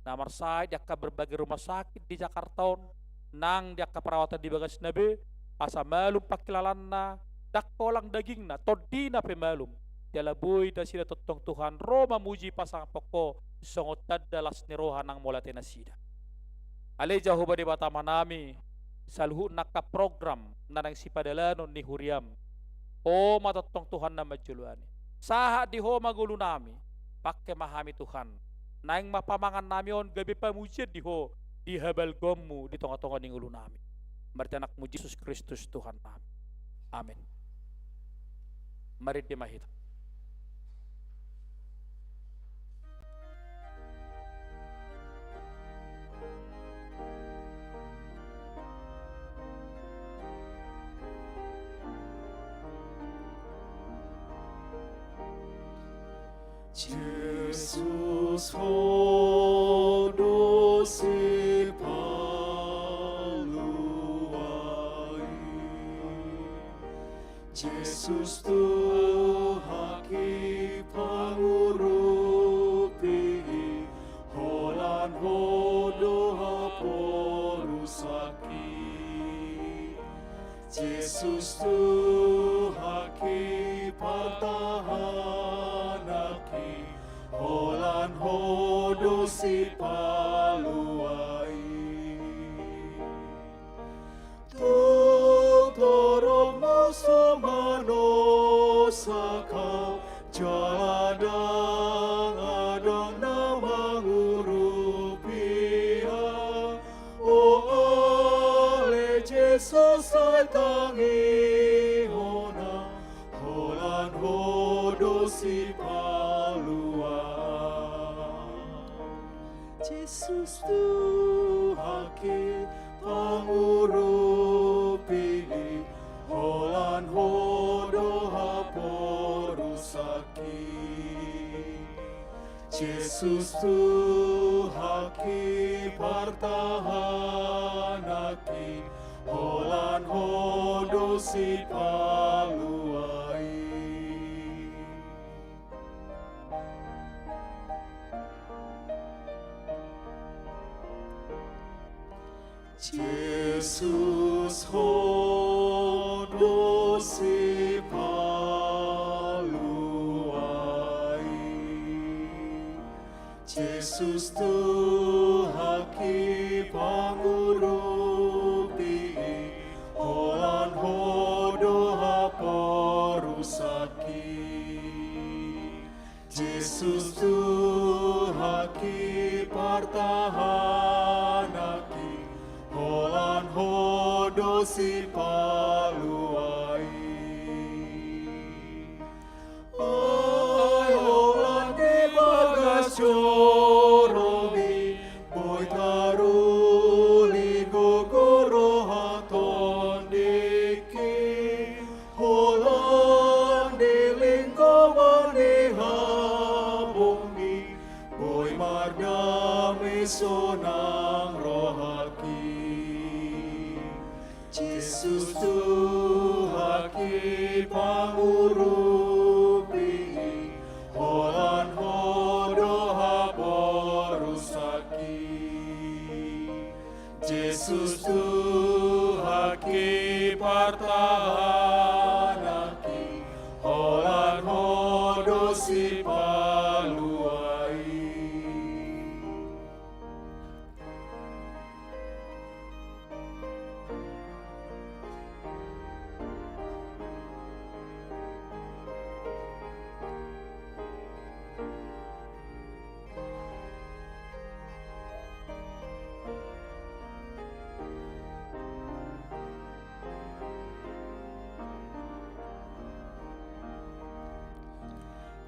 na marsahit di akka berbagai rumah sakit di Jakarta, nang di akka perawatan di bagas nabi, asa malum pakilalan na, dakolang daging na, todi na pemalum. Jala boy da sila totong Tuhan Roma muji pasang poko songot dalas ni rohan ng molate na sida. Ali Jehovah di batama nami salhu naka program na nang sipadalanon ni Huriam. O matotong Tuhan na majuluani. Saha di ho magulo nami pakke mahami Tuhan. Naing mapamangan nami on gabi pamujid di ho di habal gommu di tonga-tonga ning ulo nami. Martianak mo Jesus Kristus Tuhan nami. Amen. Mari di mahita. Jesus hodo si paluai Jesus Tuhaki pangurupi holan hodo haporusaki Yesus Tuhaki pertahanaki Holan hodosi paluai Tutoromo somano sakau Jaladang adang nama ngurupia oleh Yesus ay tangi hona Holan hodosi Yesus Tuhaki pangurupi Holan hodo haporusaki Yesus Tuhaki pertahanaki Holan hodo si paluai Yesus hodosi paluai Yesus Tuhaki pangurupi Holan hodo haporusaki Yesus Tuhaki pertahanaki Holan hodosi paluai Ai holan di bagas joromi Boy taruli gogoro haton diki Holan di lingkungan di habungi Boy margami sonang rohaki Yesus Tuhaki pangurupi Holan hodo haporusaki Yesus Tuhaki pertahanaki Holan hodo si paluai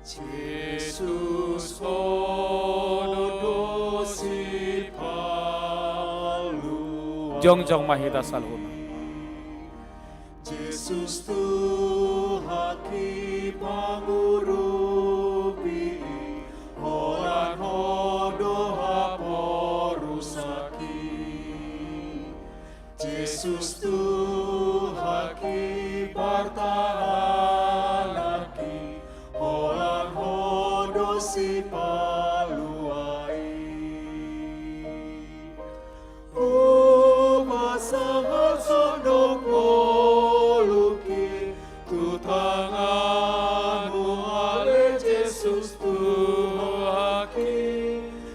Yesus hodosi paluai Jongjong mahita salhuna Yesus Tuhaki pangurupi Holan hodo haporusaki Yesus Tuhaki pertahanaki Holan hodo si paluai Masangal sondok moluki Tutanganmu ale Yesus Tuhaki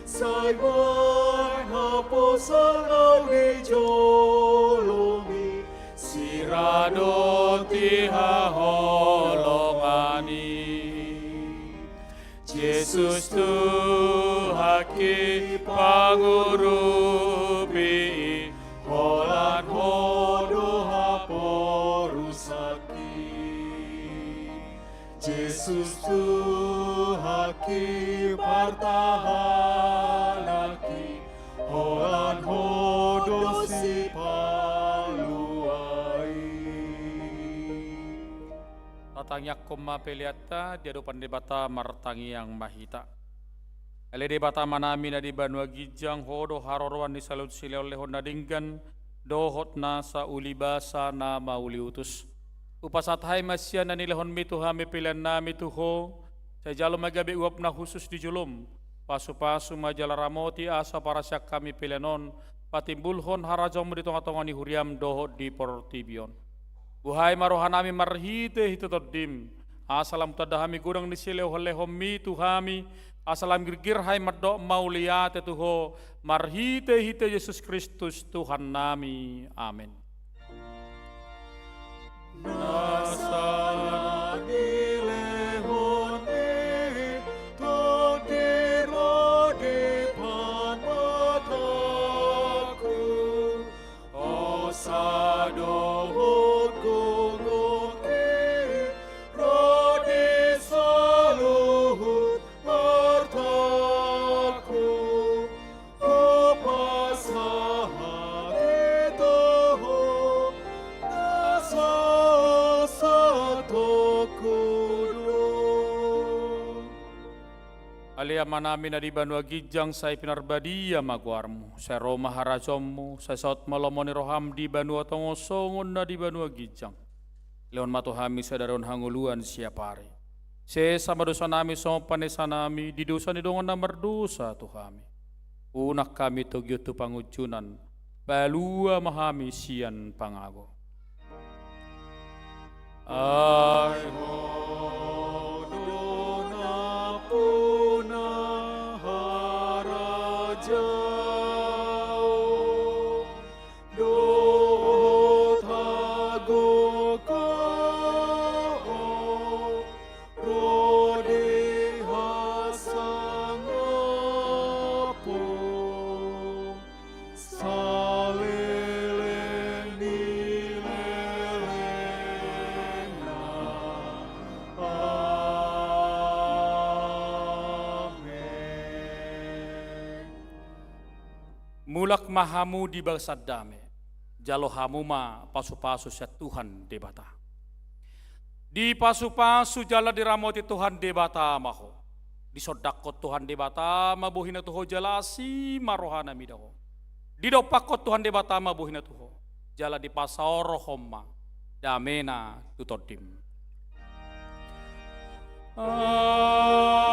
Saibai haposanau di jolomi Sirado tiha holongani Yesus Tuhaki pangurupi Holan hodo haporusaki Yesus Tuhaki pertahanaki Holan hodo si paluai Tatangyak koma peliata di hadapan debata martangi yang mahita. Ele debata manami na di banua gijang hodo harorwan di salut sila oleh honda dinggan dohot na sa ulibasa na mauliutus. Upasat hai masya na nilahon mitu hami pilihan nami tuho sa jalo magabi uap na khusus di julum. Pasu-pasu majala ramoti asa para syak kami pilihanon patimbulhon harajong di tonga-tonga ni huriam dohot di portibion. Buhay marohanami marhite hito todim. Asalam tadahami gudang nisileo homi tuhami. Asalam girgir hai maddo mauliate tuho. Marhite hite Yesus Kristus Tuhan nami. Amin. Alia manami na di Banua Gijang say pinarbadia magwarmu, sa Roma harajommu, sa saut malomoni roham di Banua tongosongon na di Banua Gijang. Leon matuhami sa daron hanguluan siapari. Se sama dosa nami sama panesa nami, di dosa ni dongon na merdosa tuhami. Unak kami togyo tu pangucunan, balua mahami sian pangago. Ay mulak mahamu di bangsa dame, jalo hamu ma pasu-pasu ya Tuhan debata. Di pasu-pasu jala diramoti Tuhan debata maho. Di sodakot Tuhan debata mabuhina tuho jalasi marohana midaho. Di dopakot Tuhan debata mabuhina tuho. Jala di pasoro homma damena tutodim. Amin.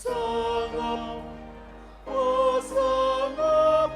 Sangap, oh sangap,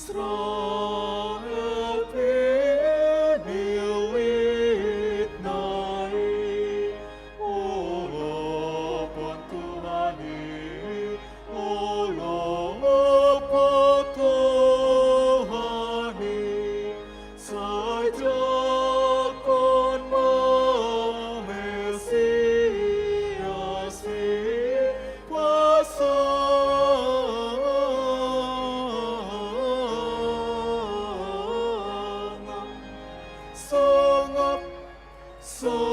Israel penilit nai, Allah Tuhan, Allah Tuhan, saja kon memesiasi kuasa. So